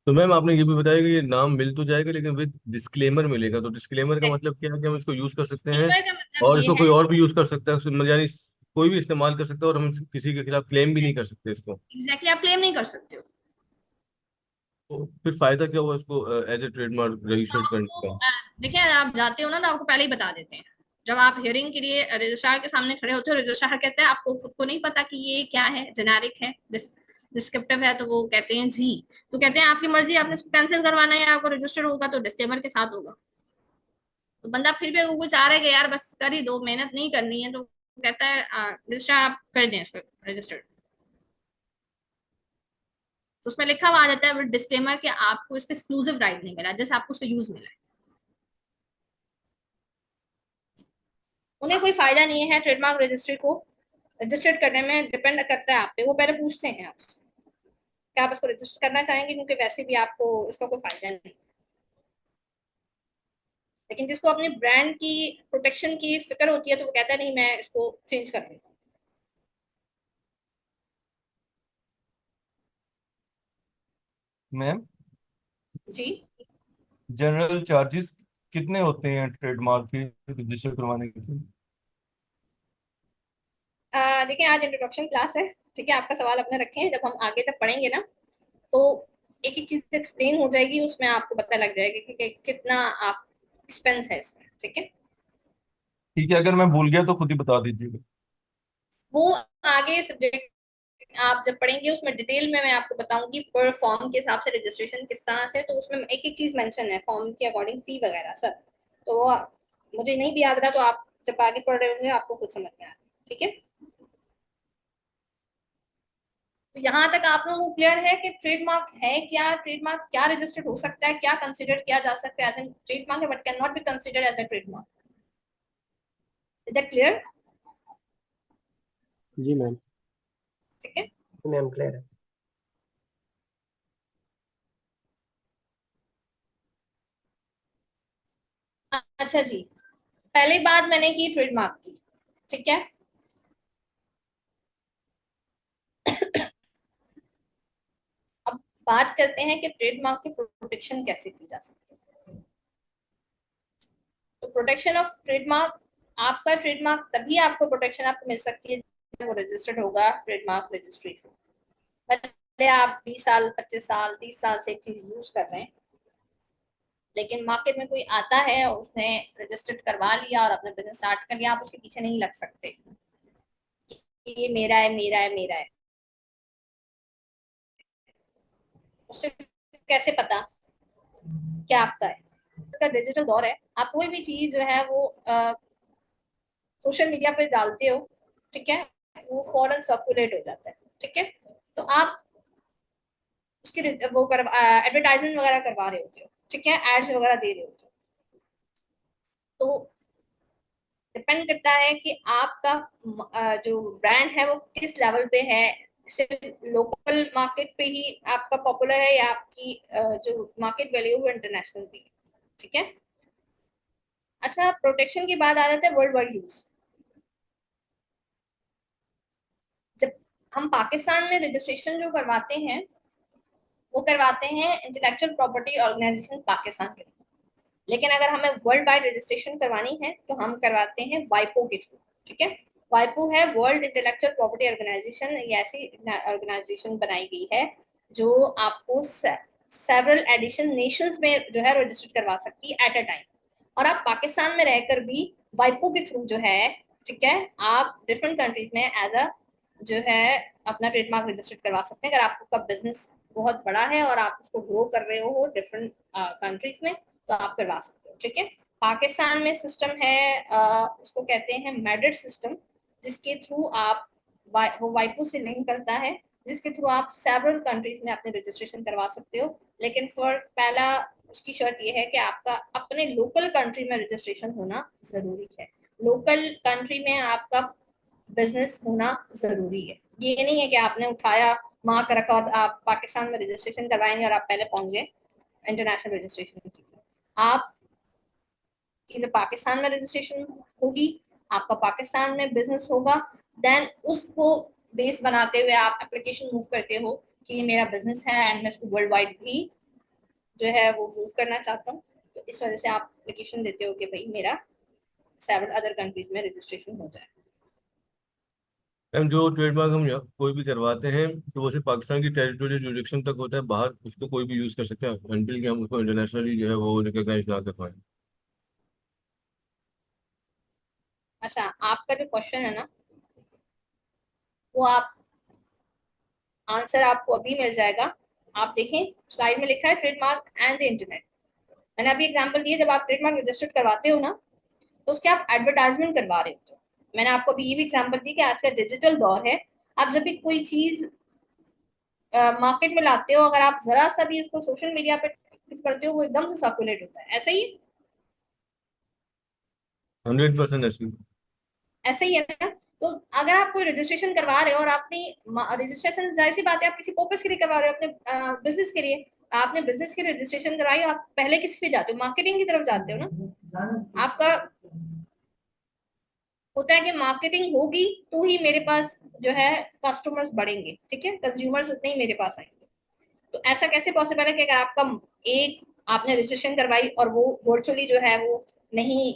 तो मैम आपने ये भी बताया कि ये नाम मिल तो जाएगा लेकिन विद डिस्क्लेमर मिलेगा, तो डिस्क्लेमर का मतलब क्या है कि हम इसको यूज कर सकते हैं डिस्क्लेमर का मतलब और ये इसको है, कोई और भी यूज कर सकता है, यानी कोई भी इस्तेमाल कर सकता है और हम किसी के खिलाफ क्लेम भी नहीं कर सकते इसको। एग्जैक्टली आप क्लेम नहीं कर सकते हो। तो फिर फायदा क्या हुआ इसको एज ए ट्रेडमार्क रजिस्टर्ड करने आपको का? देखिए, आप जाते हो ना तो आपको पहले ही बता देते हैं, जब आप हियरिंग के लिए रजिस्ट्रार के सामने खड़े होते हो, रजिस्ट्रार कहते हैं आपको खुद को नहीं पता कि ये क्या है, जेनेरिक है, डिस्क्रिप्टिव है, तो वो कहते हैं जी, तो कहते हैं आपकी मर्जी, आपने इसको कैंसिल करवाना है, आपको रजिस्टर्ड होगा तो डिस्क्लेमर के साथ होगा। तो बंदा फिर भी वो चाह रहा है कि यार बस कर ही दो, मेहनत नहीं करनी है, तो कहता है रजिस्ट्रार आप कर दें इसको रजिस्टर्ड। तो उसमें लिखा हुआ आ जाता है डिस्क्लेमर कि आपको इसका एक्सक्लूसिव राइट नहीं मिला, जैसे आपको उसका यूज मिला है। उन्हें कोई फायदा नहीं है ट्रेडमार्क रजिस्ट्री को रजिस्टर्ड करने में, डिपेंड करता है आप पे, वो पहले पूछते हैं आपसे कि आप इसको रजिस्टर करना चाहेंगे, क्योंकि वैसे भी आपको इसका कोई फायदा नहीं। लेकिन जिसको अपने ब्रांड की प्रोटेक्शन की फिक्र होती है तो वो कहता है नहीं मैं इसको चेंज कर देता हूँ। मैम, जी जनरल चार्जेस कितने होते हैं ट्रेडमार्क के रजिस्टर करवाने के लिए? देखिए, आज इंट्रोडक्शन क्लास है, ठीक है, आपका सवाल अपने रखें, जब हम आगे तक पढ़ेंगे ना तो एक एक चीज एक्सप्लेन हो जाएगी, उसमें आपको पता लग जाएगा कि कितना आप एक्सपेंस है इसमें, ठीक है। ठीक है, अगर मैं भूल गया तो खुद ही बता दीजिएगा। वो आगे सब्जेक्ट आप जब पढ़ेंगे उसमें डिटेल में मैं आपको बताऊंगी पर फॉर्म के हिसाब से रजिस्ट्रेशन किस तरह से, तो उसमें एक एक चीज मेंशन है फॉर्म के अकॉर्डिंग, फी वगैरह सब। तो वो मुझे नहीं भी याद रहा, तो आप जब आगे पढ़ रहे होंगे आपको खुद समझ में आएगा, ठीक है। तो यहाँ तक आप लोगों को क्लियर है कि ट्रेडमार्क है क्या, ट्रेडमार्क क्या रजिस्टर्ड हो सकता है, क्या कंसिडर किया जा सकता है as a trademark but can not be considered as a trademark. Is that clear? जी मैम। ठीक है, मैम क्लियर है। अच्छा जी, पहली बात मैंने की ट्रेडमार्क की, ठीक है। अब बात करते हैं कि ट्रेडमार्क की प्रोटेक्शन कैसे की जा सकती है। तो प्रोटेक्शन ऑफ ट्रेडमार्क, आपका ट्रेडमार्क तभी आपको प्रोटेक्शन आपको मिल सकती है जब वो रजिस्टर्ड होगा ट्रेडमार्क रजिस्ट्री से। पहले आप 20 साल 25 साल 30 साल से एक चीज यूज कर रहे हैं, लेकिन मार्केट में कोई आता है और उसने रजिस्टर्ड करवा लिया और अपना बिजनेस स्टार्ट कर लिया, आप उसके पीछे नहीं लग सकते कि ये मेरा है मेरा है मेरा है। उससे कैसे पता क्या आपका है? का डिजिटल दौर है, आप कोई भी चीज जो है वो सोशल मीडिया पे डालते हो, ठीक है, वो फौरन सर्कुलेट हो जाता है, ठीक है। तो आप उसकी वो एडवर्टाइजमेंट वगैरह करवा रहे होते हो, ठीक है, एड्स वगैरह दे रहे होते हो। तो डिपेंड करता है कि आपका जो ब्रांड है वो किस लेवल पे है, सिर्फ लोकल मार्केट पे ही आपका पॉपुलर है या आपकी जो मार्केट वैल्यू है वो इंटरनेशनल भी है, ठीक है। अच्छा, प्रोटेक्शन की बात आ जाता है वर्ल्ड वाइड यूज। जब हम पाकिस्तान में रजिस्ट्रेशन जो करवाते हैं वो करवाते हैं इंटेलेक्चुअल प्रॉपर्टी ऑर्गेनाइजेशन पाकिस्तान के थ्रू, लेकिन अगर हमें वर्ल्ड वाइड रजिस्ट्रेशन करवानी है तो हम करवाते हैं वाइपो के थ्रू, ठीक है। वाइपो है वर्ल्ड इंटेलेक्चुअल प्रॉपर्टी ऑर्गेनाइजेशन, ये ऐसी ऑर्गेनाइजेशन बनाई गई है जो आपको सेवरल एडिशन नेशंस में जो है रजिस्टर करवा सकती है एट अ टाइम। और आप पाकिस्तान में रहकर भी वाइपो के थ्रू जो है, ठीक है, आप डिफरेंट कंट्रीज में एज अ जो है अपना ट्रेडमार्क रजिस्टर करवा सकते हैं। अगर आपका बिजनेस बहुत बड़ा है और आप उसको ग्रो कर रहे हो डिफरेंट कंट्रीज में तो आप करवा सकते हो, ठीक है। पाकिस्तान में सिस्टम है उसको कहते हैं मेडिट सिस्टम, जिसके थ्रू आप वो वाइपो से लिंक करता है, जिसके थ्रू आप सेवरल कंट्रीज में अपने रजिस्ट्रेशन करवा सकते हो। लेकिन फॉर पहला उसकी शर्त ये है कि आपका अपने लोकल कंट्री में रजिस्ट्रेशन होना जरूरी है। लोकल कंट्री में आपका बिजनेस होना जरूरी है। ये नहीं है कि आपने उठाया मार्क रखा और आप पाकिस्तान में रजिस्ट्रेशन करवाएंगे और आप पहले पहुंच गए इंटरनेशनल रजिस्ट्रेशन के लिए। आप कि पाकिस्तान में रजिस्ट्रेशन होगी, आपका पाकिस्तान में बिजनेस होगा, देन उसको बेस बनाते हुए आप एप्लीकेशन मूव करते हो कि ये मेरा बिजनेस है एंड मैं इसको वर्ल्ड वाइड भी जो है वो मूव करना चाहता हूँ। तो इस वजह से आप एप्लीकेशन देते हो कि भाई मेरा सेवन अदर कंट्रीज में रजिस्ट्रेशन हो जाए। मैम जो ट्रेडमार्क हम यहाँ कोई भी करवाते हैं तो वो सिर्फ पाकिस्तान की टेरिटोरियल जुरिडिक्शन तक होता है, बाहर उसको कोई भी यूज कर सकते हैं अनटिल कि हम उसको इंटरनेशनली जो है वो रिकॉग्नाइज ना कर पाए। अच्छा, आपका जो क्वेश्चन है ना वो आप आंसर आपको अभी मिल जाएगा। आप देखें स्लाइड में लिखा है ट्रेडमार्क एंड द इंटरनेट। मैंने अभी एग्जांपल दिए, जब आप ट्रेडमार्क रजिस्टर्ड करवाते हो ना तो उसके आप एडवर्टाइजमेंट करवा रहे हो। मैंने आपको अभी ये भी एग्जांपल दी कि आज का डिजिटल दौर है, आप जब भी कोई चीज मार्केट में लाते हो, अगर आप जरा सा भी उसको सोशल मीडिया पे करते हो वो एकदम से सर्कुलेट होता है। ऐसा ही 100% ऐसी। ऐसे ही है ना। तो अगर आप कोई रजिस्ट्रेशन करवा रहे हो और आपने रजिस्ट्रेशन, जाहिर सी बात है आप किसी पर्पस के लिए करवा रहे हो, अपने बिजनेस के लिए, आपने बिजनेस की रजिस्ट्रेशन कराई, आप पहले किसके लिए जाते हो? मार्केटिंग की तरफ जाते हो ना। आपका होता है कि मार्केटिंग होगी तो ही मेरे पास जो है कस्टमर्स बढ़ेंगे, ठीक है, कंज्यूमर्स उतने ही मेरे पास आएंगे। तो ऐसा कैसे पॉसिबल है कि अगर आपका एक आपने रजिस्ट्रेशन करवाई और वो वर्चुअली जो है वो नहीं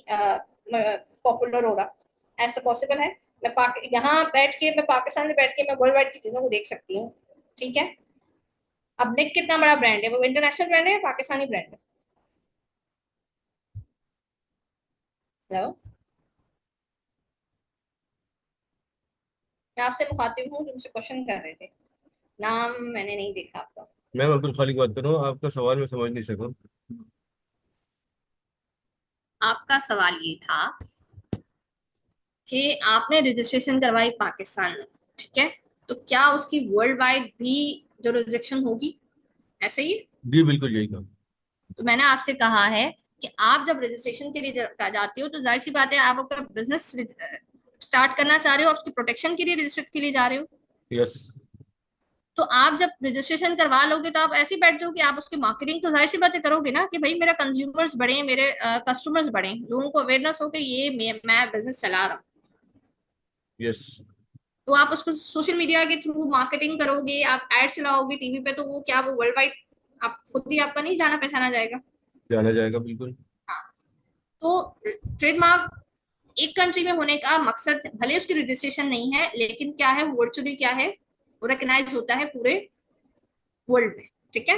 पॉपुलर हो रहा? ऐसा पॉसिबल है? मैं यहाँ बैठ के, मैं पाकिस्तान में बैठ के मैं वर्ल्ड वाइड की चीजों को देख सकती हूँ, ठीक है। अब निक कितना बड़ा ब्रांड है, वो इंटरनेशनल ब्रांड है या पाकिस्तानी ब्रांड है? हेलो, मैं आपसे मुखातिब हूँ, तुमसे क्वेश्चन कर रहे थे, नाम मैंने नहीं देखा आपका। मैम अब्दुल खालिक बात कर रहा हूँ, आपका सवाल मैं समझ नहीं सका। आपका सवाल ये था कि आपने रजिस्ट्रेशन करवाई पाकिस्तान में, ठीक है, तो क्या उसकी वर्ल्ड वाइड भी जो रिजेक्शन होगी? ऐसे ही? जी बिल्कुल यही काम। तो मैंने आपसे कहा है कि आप जब रजिस्ट्रेशन के लिए जाते हो तो जाहिर सी बात है आप अपना बिजनेस स्टार्ट करना चाह रहे हो, आपकी प्रोटेक्शन के लिए रजिस्टर्ड के लिए जा रहे हो। यस। तो आप जब रजिस्ट्रेशन करवा लोगे तो आप ऐसे ही बैठ जाओ कि आप उसकी मार्केटिंग तो जाहिर सी बातें करोगे ना कि भाई मेरा कंज्यूमर्स बढ़े, मेरे कस्टमर्स बढ़े, लोगों को अवेयरनेस हो कि ये मैं बिजनेस चला रहा हूँ। यस। तो आप उसको सोशल मीडिया के थ्रू मार्केटिंग करोगे, आप एड चलाओगे टीवी पे, तो वो क्या वो वर्ल्ड वाइड आप खुद ही आपका नहीं जाना पहचाना जाएगा? जाना जाएगा बिल्कुल। हाँ। तो ट्रेडमार्क एक कंट्री में होने का मकसद भले उसकी रजिस्ट्रेशन नहीं है, लेकिन क्या है, वर्चुअली क्या है, वो रिकग्नाइज होता है पूरे वर्ल्ड में, ठीक है।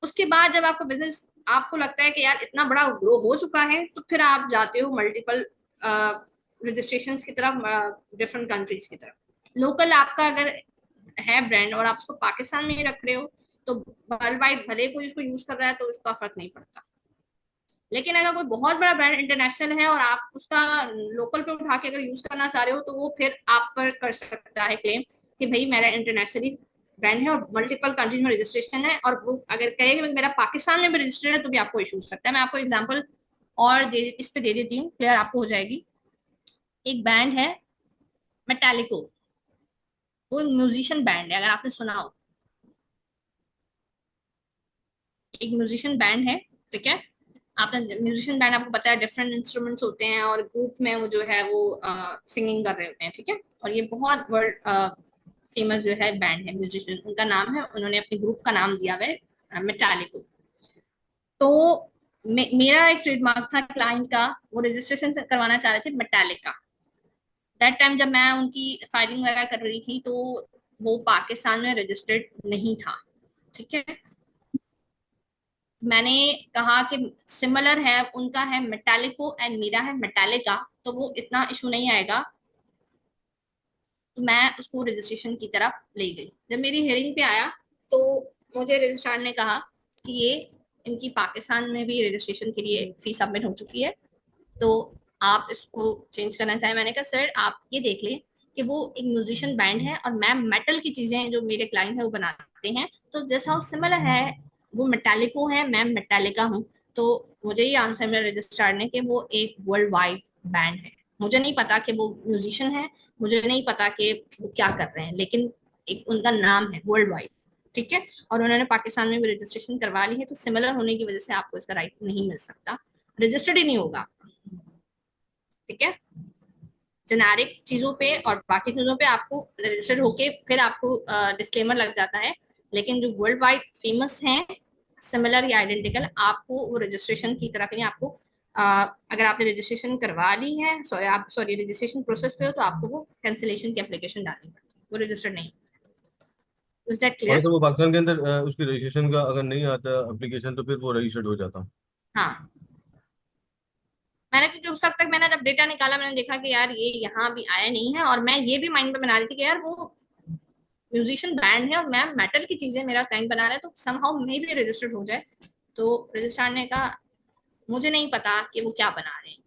उसके बाद जब आपका बिजनेस, आपको लगता है कि यार इतना बड़ा ग्रो हो चुका है, तो फिर आप जाते हो मल्टीपल रजिस्ट्रेशन की तरफ, डिफरेंट कंट्रीज की तरफ। लोकल आपका अगर है ब्रांड और आप उसको पाकिस्तान में ही रख रहे हो, तो वर्ल्ड वाइड भले कोई उसको यूज कर रहा है तो इसका फर्क नहीं पड़ता। लेकिन अगर कोई बहुत बड़ा ब्रांड इंटरनेशनल है और आप उसका लोकल पे उठा के अगर यूज करना चाह रहे हो, तो वो फिर आप पर कर सकता है क्लेम कि भाई मेरा इंटरनेशनली ब्रांड है और मल्टीपल कंट्रीज में रजिस्ट्रेशन है, और वो अगर कहे कि मेरा पाकिस्तान में भी रजिस्टर्ड है तो भी आपको इशू हो सकता है। मैं आपको एग्जांपल और इस पे दे देती हूँ, क्लियर आपको हो जाएगी। एक बैंड है मेटालिको, वो म्यूजिशियन बैंड है, अगर आपने सुना हो। एक म्यूजिशियन बैंड है, ठीक है। आपने म्यूजिशियन बैंड, आपको पता है डिफरेंट इंस्ट्रूमेंट्स होते हैं और ग्रुप में वो जो है वो सिंगिंग कर रहे होते हैं, ठीक है। और ये बहुत वर्ल्ड फेमस जो है बैंड है, म्यूजिशियन उनका नाम है, उन्होंने अपने ग्रुप का नाम दिया हुआ है मेटालिको। तो मेरा एक ट्रेडमार्क था क्लाइंट का, वो रजिस्ट्रेशन करवाना चाह रहे थे मेटालिका। दैट टाइम जब मैं उनकी फाइलिंग वगैरह कर रही थी, तो वो पाकिस्तान में रजिस्टर्ड नहीं था, ठीक है। मैंने कहा कि सिमिलर है, उनका है मेटालिको एंड मेरा है मेटालिका, तो वो इतना इशू नहीं आएगा। तो मैं उसको रजिस्ट्रेशन की तरफ ले गई। जब मेरी हियरिंग पे आया, तो मुझे रजिस्ट्रार ने कहा कि ये इनकी पाकिस्तान में भी रजिस्ट्रेशन के लिए फीस सबमिट हो चुकी है, तो आप इसको चेंज करना चाहें। मैंने कहा सर आप ये देख लें कि वो एक म्यूजिशियन बैंड है और मैं मेटल की चीजें जो मेरे क्लाइंट है वो बनाते हैं, तो जैसा वो सिमिलर है, वो मेटालिको है, मैं मेटालिका हूँ। तो मुझे ये आंसर मिला रजिस्ट्रार ने कि वो एक वर्ल्ड वाइड बैंड है। मुझे नहीं पता कि वो म्यूजिशियन है, मुझे नहीं पता कि वो क्या कर रहे हैं, लेकिन एक उनका नाम है वर्ल्ड वाइड, ठीक है। और उन्होंने पाकिस्तान में भी रजिस्ट्रेशन करवा ली है, तो सिमिलर होने की वजह से आपको इसका राइट नहीं मिल सकता, रजिस्टर्ड ही नहीं होगा, ठीक है। जेनेरिक चीजों पे और बाकी चीजों पे आपको रजिस्टर्ड होके फिर आपको डिस्क्लेमर लग जाता है, लेकिन जो वर्ल्ड वाइड फेमस हैं सिमिलर या आइडेंटिकल, आपको वो रजिस्ट्रेशन की तरफ ही आपको अगर आपने रजिस्ट्रेशन करवा ली है, सॉरी रजिस्ट्रेशन प्रोसेस पे हो, तो आपको वो कैंसिलेशन की एप्लीकेशन डालनी पड़ती है, वो रजिस्टर्ड नहीं। इज दैट और क्लियर? तो वो पाकिस्तान के अंदर उसकी रजिस्ट्रेशन का अगर नहीं आता एप्लीकेशन, तो फिर वो रजिस्टर्ड हो जाता। हाँ, मैंने क्योंकि उस वक्त तक मैंने जब डेटा निकाला, मैंने देखा कि यार ये यहाँ भी आया नहीं है, और मैं ये भी माइंड में बना रही थी कि यार वो म्यूजिशियन बैंड है और मैं मेटल की चीजें मेरा क्लाइंट बना रहा है, तो समहाउ मे भी रजिस्टर्ड हो जाए। तो रजिस्ट्रार ने कहा मुझे नहीं पता कि वो क्या बना रहे हैं,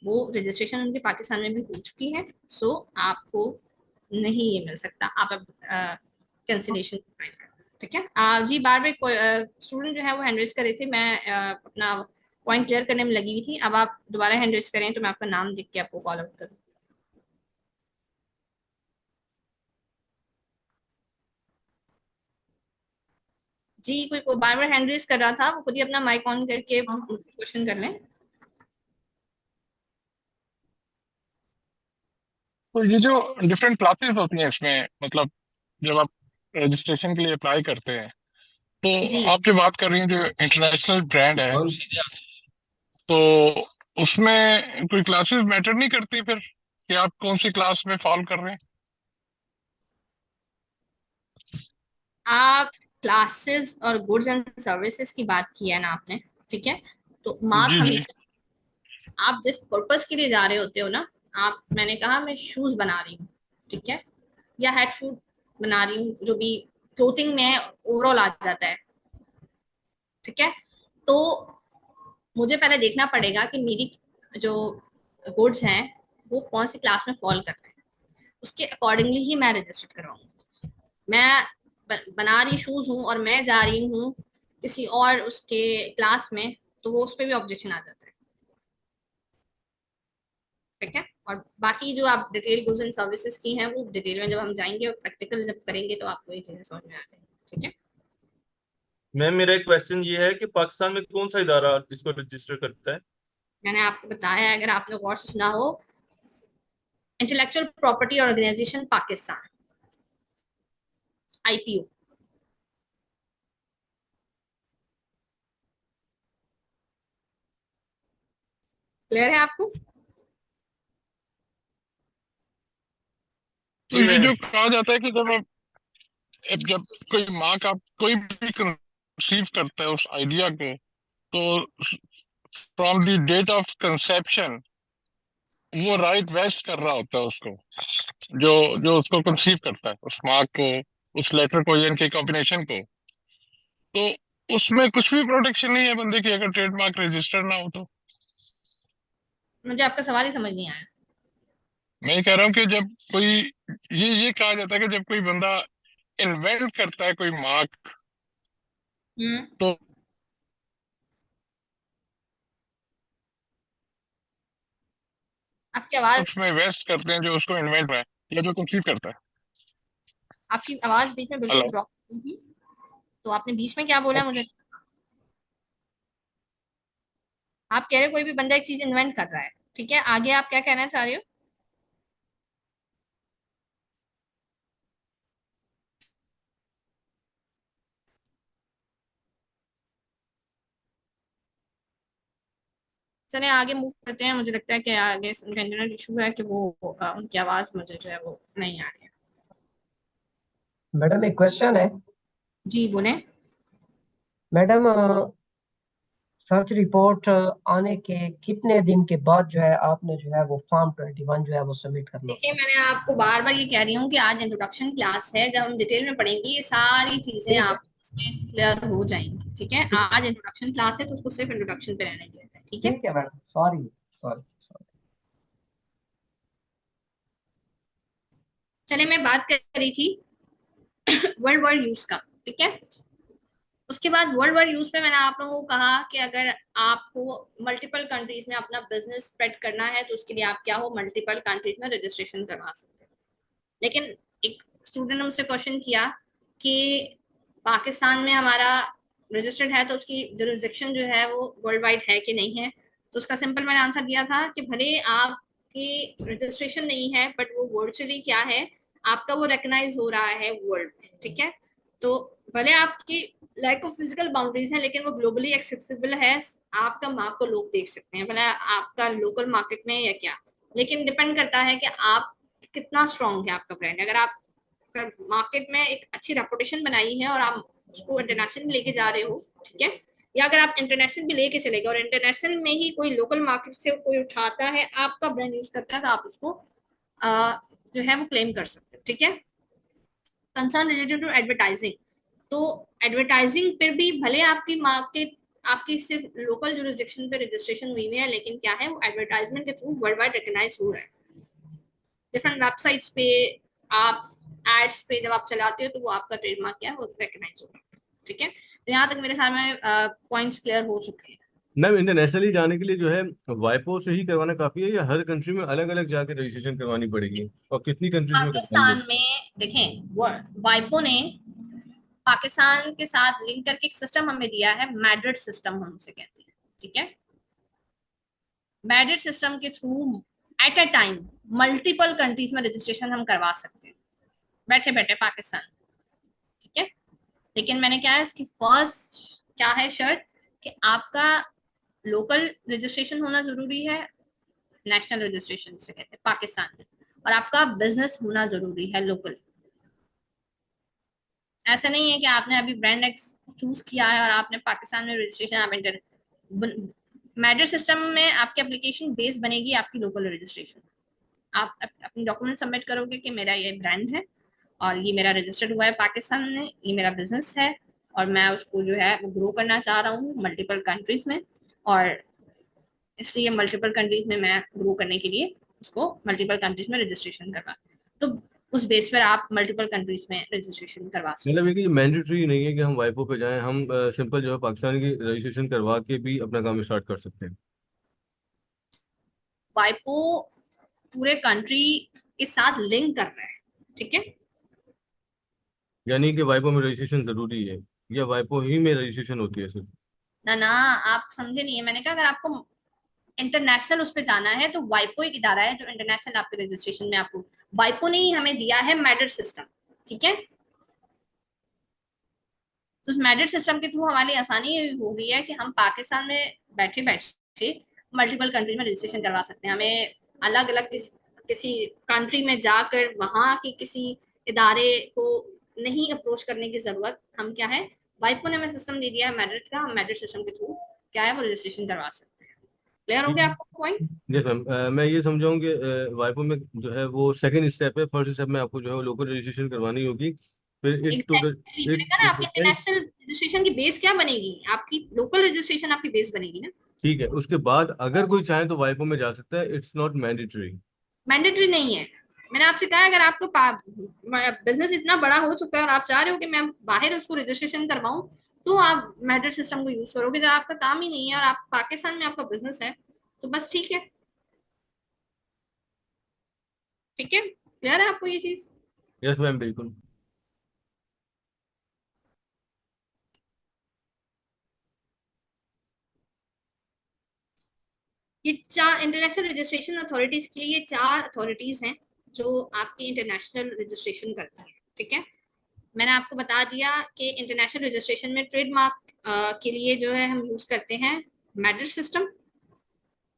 वो रजिस्ट्रेशन उनके पाकिस्तान में भी हो चुकी है, सो आपको नहीं ये मिल सकता, आप कैंसिलेशन फाइल कर, ठीक है। जी बार बार स्टूडेंट जो है वो हैंड रेज कर रहे थे, मैं अपना पॉइंट क्लियर करने में लगी हुई थी। अब आप दोबारा हैंड रेज करें तो मैं आपका नाम देख के आपको कॉल आउट करूँ। जी कोई बार बार हैंड रेज कर रहा था, वो खुद ही अपना माइक ऑन करके क्वेश्चन कर लें। तो ये जो डिफरेंट क्लासेस होती हैं इसमें, मतलब जब आप रजिस्ट्रेशन के लिए अप्लाई करते हैं, तो जी आप जो बात कर रही हैं जो इंटरनेशनल ब्रांड है, और तो उसमें कोई क्लासेस मैटर नहीं करती फिर कि आप कौन सी क्लास में फॉलो कर रहे हैं? आप क्लासेस और गुड्स एंड सर्विसेज की बात की है ना आपने, ठीक है। तो मार्क जी जी। हमेशा आप जिस पर्पस के लिए जा रहे होते हो ना, आप, मैंने कहा मैं शूज बना रही हूँ, ठीक है, या हेड शूट बना रही हूँ, जो भी क्लोथिंग में है ओवरऑल आ जाता है, ठीक है। तो मुझे पहले देखना पड़ेगा कि मेरी जो गुड्स हैं वो कौन सी क्लास में फॉल कर रहे हैं, उसके अकॉर्डिंगली ही मैं रजिस्टर करवाऊंगी। मैं बना रही शूज हूँ और मैं जा रही हूँ किसी और उसके क्लास में, तो वो उस पर भी ऑब्जेक्शन आ जाता है, ठीक है। और बाकी जो आप डिटेल गुड्स एंड सर्विसेज की हैं, वो डिटेल में जब हम जाएंगे और प्रैक्टिकल जब करेंगे तो आपको ये चीजें समझ में आ जाएंगी, ठीक है। मैम मेरा एक क्वेश्चन ये है कि पाकिस्तान में कौन सा इदारा इसको रजिस्टर करता है? मैंने आपको बताया है, अगर आपने गौर से सुना हो, intellectual property organisation Pakistan, IPO। Clear है आपको? तो ये जो कहा जाता है कि जब कोई मार्क आप कोई भी कंसीव करता है उस आइडिया को, तो from the date of conception वो राइट वेस्ट कर रहा होता है उसको, जो जो उसको कंसीव करता है, उस मार्क को, उस लेटर को, यानी कि कॉम्बिनेशन को। तो उसमें कुछ भी प्रोटेक्शन नहीं है बंदे की, अगर ट्रेडमार्क रजिस्टर ना हो तो। मुझे आपका सवाल ही समझ नहीं आया। मैं ये कह रहा हूँ कि जब कोई, ये कहा जाता है कि जब कोई बंदा इन्वेंट करता है कोई मार्क, हम्म तो आपकी आवाज उसमें वेस्ट करते हैं जो उसको इन्वेंट है या जो कंसीव करता है। आपकी आवाज बीच में बिल्कुल हेलो। ड्रॉप हुई थी, तो आपने बीच में क्या बोला मुझे? आप कह रहे हो कोई भी बंदा एक चीज इन्वेंट कर रहा है, ठीक है, आगे आप क्या कहना चाह रहे हो? चलिए आगे मूव करते हैं। मुझे लगता है कि आगे इंटरनेट इशू है कि वो उनकी आवाज मुझे जो है वो नहीं आ रही है। मैडम एक क्वेश्चन है। जी बोले। मैडम सर्च रिपोर्ट आने के कितने दिन के बाद जो है आपने जो है वो फॉर्म 21 जो है वो सबमिट करना देखिए होता है? मैंने आपको बार बार ये कह रही हूँ कि आज इंट्रोडक्शन क्लास है, जब हम डिटेल में पढ़ेंगे ये सारी चीजें ठीक है, आप इसमें क्लियर हो जाएंगी, ठीक है। ठीक आज इंट्रोडक्शन क्लास है तो उसको सिर्फ इंट्रोडक्शन पे रहने दिया है, ठीक है। ठीक है मैडम, सॉरी सॉरी सॉरी। चलिए मैं बात कर रही थी वर्ल्ड वाइड यूज का, ठीक है। उसके बाद वर्ल्ड वाइड यूज पे मैंने आप लोगों को कहा कि अगर आपको मल्टीपल कंट्रीज में अपना बिजनेस स्प्रेड करना है तो उसके लिए आप क्या हो, मल्टीपल कंट्रीज में रजिस्ट्रेशन करवा सकते हैं। लेकिन एक स्टूडेंट ने मुझसे क्वेश्चन किया कि पाकिस्तान में हमारा रजिस्टर्ड है तो उसकी जुरिसडिक्शन जो है वो वर्ल्ड वाइड है कि नहीं है। तो उसका सिंपल मैंने आंसर दिया था कि भले आपकी रजिस्ट्रेशन नहीं है बट वो वर्चुअली क्या है, आपका वो रिकग्नाइज हो रहा है वर्ल्ड में, ठीक है। तो भले आपकी लैक ऑफ फिजिकल बाउंड्रीज है लेकिन वो ग्लोबली एक्सेसिबल है, आपका मार्क को लोग देख सकते हैं, भले आपका लोकल मार्केट में या क्या। लेकिन डिपेंड करता है कि आप कितना स्ट्रांग है आपका ब्रांड। अगर आप मार्केट में एक अच्छी रेपुटेशन बनाई है और आप उसको इंटरनेशनल लेके जा रहे हो, ठीक है, या अगर आप इंटरनेशनल भी लेके चले गए और इंटरनेशनल में ही कोई लोकल मार्केट से कोई उठाता है आपका ब्रांड यूज करता है तो आप उसको जो है वो क्लेम कर सकते हो, ठीक है। कंसर्न रिलेटेड टू एडवर्टाइजिंग, तो एडवर्टाइजिंग पे भी भले आपकी मार्केट आपकी सिर्फ लोकल जुरिसडिक्शन पे रजिस्ट्रेशन हुई है लेकिन क्या है वो एडवर्टाइजमेंट के थ्रू वर्ल्ड वाइड रिकग्नाइज हो रहा है। डिफरेंट वेबसाइट्स पे आप एड्स पे जब आप चलाते हो तो वो आपका ट्रेडमार्क क्या है वो रिकग्नाइज होगा, ठीक है। तो यहाँ तक मेरे ख्याल में पॉइंट्स क्लियर हो चुके हैं। मैम इंटरनेशनली जाने के लिए जो है वाइपो से ही करवाना काफी है या हर कंट्री में अलग अलग जाके रजिस्ट्रेशन करवानी पड़ेगी, और कितनी कंट्रीज में करवाएंगे? पाकिस्तान में देखें वाइपो ने पाकिस्तान के साथ लिंक करके एक सिस्टम हमें दिया है, मैड्रिड सिस्टम हम उसे कहते हैं, ठीक है। मैड्रिड सिस्टम के through at a time multiple countries में रजिस्ट्रेशन हम करवा सकते हैं बैठे बैठे पाकिस्तान, ठीक है। लेकिन मैंने क्या है उसकी फर्स्ट क्या है शर्त कि आपका लोकल रजिस्ट्रेशन होना जरूरी है, नेशनल रजिस्ट्रेशन से कहते हैं पाकिस्तान में, और आपका बिजनेस होना जरूरी है लोकल। ऐसा नहीं है कि आपने अभी ब्रांड एक्स चूज किया है और आपने पाकिस्तान में रजिस्ट्रेशन आप इंटर मैड्रिड सिस्टम में आपकी एप्लीकेशन बेस बनेगी आपकी लोकल रजिस्ट्रेशन। आप अपनी डॉक्यूमेंट सबमिट करोगे कि मेरा ये ब्रांड है और ये मेरा रजिस्टर्ड हुआ है पाकिस्तान में, ये मेरा बिजनेस है और मैं उसको जो है वो ग्रो करना चाह रहा हूँ मल्टीपल कंट्रीज में, और इसलिए मल्टीपल कंट्रीज में मैं ग्रो करने के लिए उसको मल्टीपल कंट्रीज में रजिस्ट्रेशन करवा, तो उस बेस पर आप मल्टीपल कंट्रीज में रजिस्ट्रेशन करवा सकते मतलब ये कि मैंडेटरी नहीं है कि हम वाइपो पे जाएं, हम सिंपल जो है पाकिस्तान की रजिस्ट्रेशन करवा के भी अपना काम स्टार्ट कर सकते हैं। वाइपो पूरे कंट्री के साथ लिंक कर रहा है, ठीक है। यानी कि वाइपो में रजिस्ट्रेशन जरूरी है या वाइपो ही में रजिस्ट्रेशन होती है सिर्फ? ना आप समझे नहीं है, मैंने कहा अगर आपको इंटरनेशनल उस पे जाना है तो वाइपो एक इदारा है जो इंटरनेशनल आपके रजिस्ट्रेशन में आपको, वाइपो ने ही हमें दिया है मैड्रिड सिस्टम, ठीक है। तो उस मैड्रिड सिस्टम के थ्रू हमारी आसानी हो गई है कि हम पाकिस्तान में बैठे बैठे मल्टीपल कंट्री में रजिस्ट्रेशन करवा सकते हैं। हमें अलग अलग किसी कंट्री में जाकर वहां की किसी इदारे को नहीं अप्रोच करने की जरूरत, हम क्या है वाइपो ने हमें सिस्टम दे दिया है मैड्रिड का, हम मैड्रिड सिस्टम के थ्रू क्या है वो रजिस्ट्रेशन करवा सकते हैं। क्लियर हो गया आपको पॉइंट? यस मैम, मैं ये समझाऊँ कि वाइपो में जो है वो सेकंड स्टेप है। फर्स्ट स्टेप में आपको जो है लोकल रजिस्ट्रेशन करवानी होगी, फिर एक टोटल एग्जैक्टली मैंने कहा ना, आपकी इंटरनेशनल रजिस्ट्रेशन की बेस क्या बनेगी, आपकी लोकल रजिस्ट्रेशन आपकी बेस बनेगी ना। ठीक है। उसके बाद अगर कोई चाहे तो वाइपो में जा सकता है, इट्स नॉट मैंडेटरी। मैंडेटरी नहीं है। मैंने आपसे कहा अगर आपको बिजनेस इतना बड़ा हो चुका है और आप चाह रहे हो कि मैं बाहर उसको रजिस्ट्रेशन करवाऊं, तो आप मैड्रिड सिस्टम को यूज करोगे। जब आपका काम ही नहीं है और आप पाकिस्तान में आपका बिजनेस है तो बस ठीक है। ठीक है, क्लियर है आपको ये चीज? यस मैम, बिल्कुल। ये चार इंटरनेशनल रजिस्ट्रेशन अथॉरिटीज के लिए 4 अथॉरिटीज हैं जो आपकी इंटरनेशनल रजिस्ट्रेशन करती है। ठीक है, मैंने आपको बता दिया कि इंटरनेशनल रजिस्ट्रेशन में ट्रेडमार्क के लिए जो है हम यूज करते हैं मैड्रिड सिस्टम।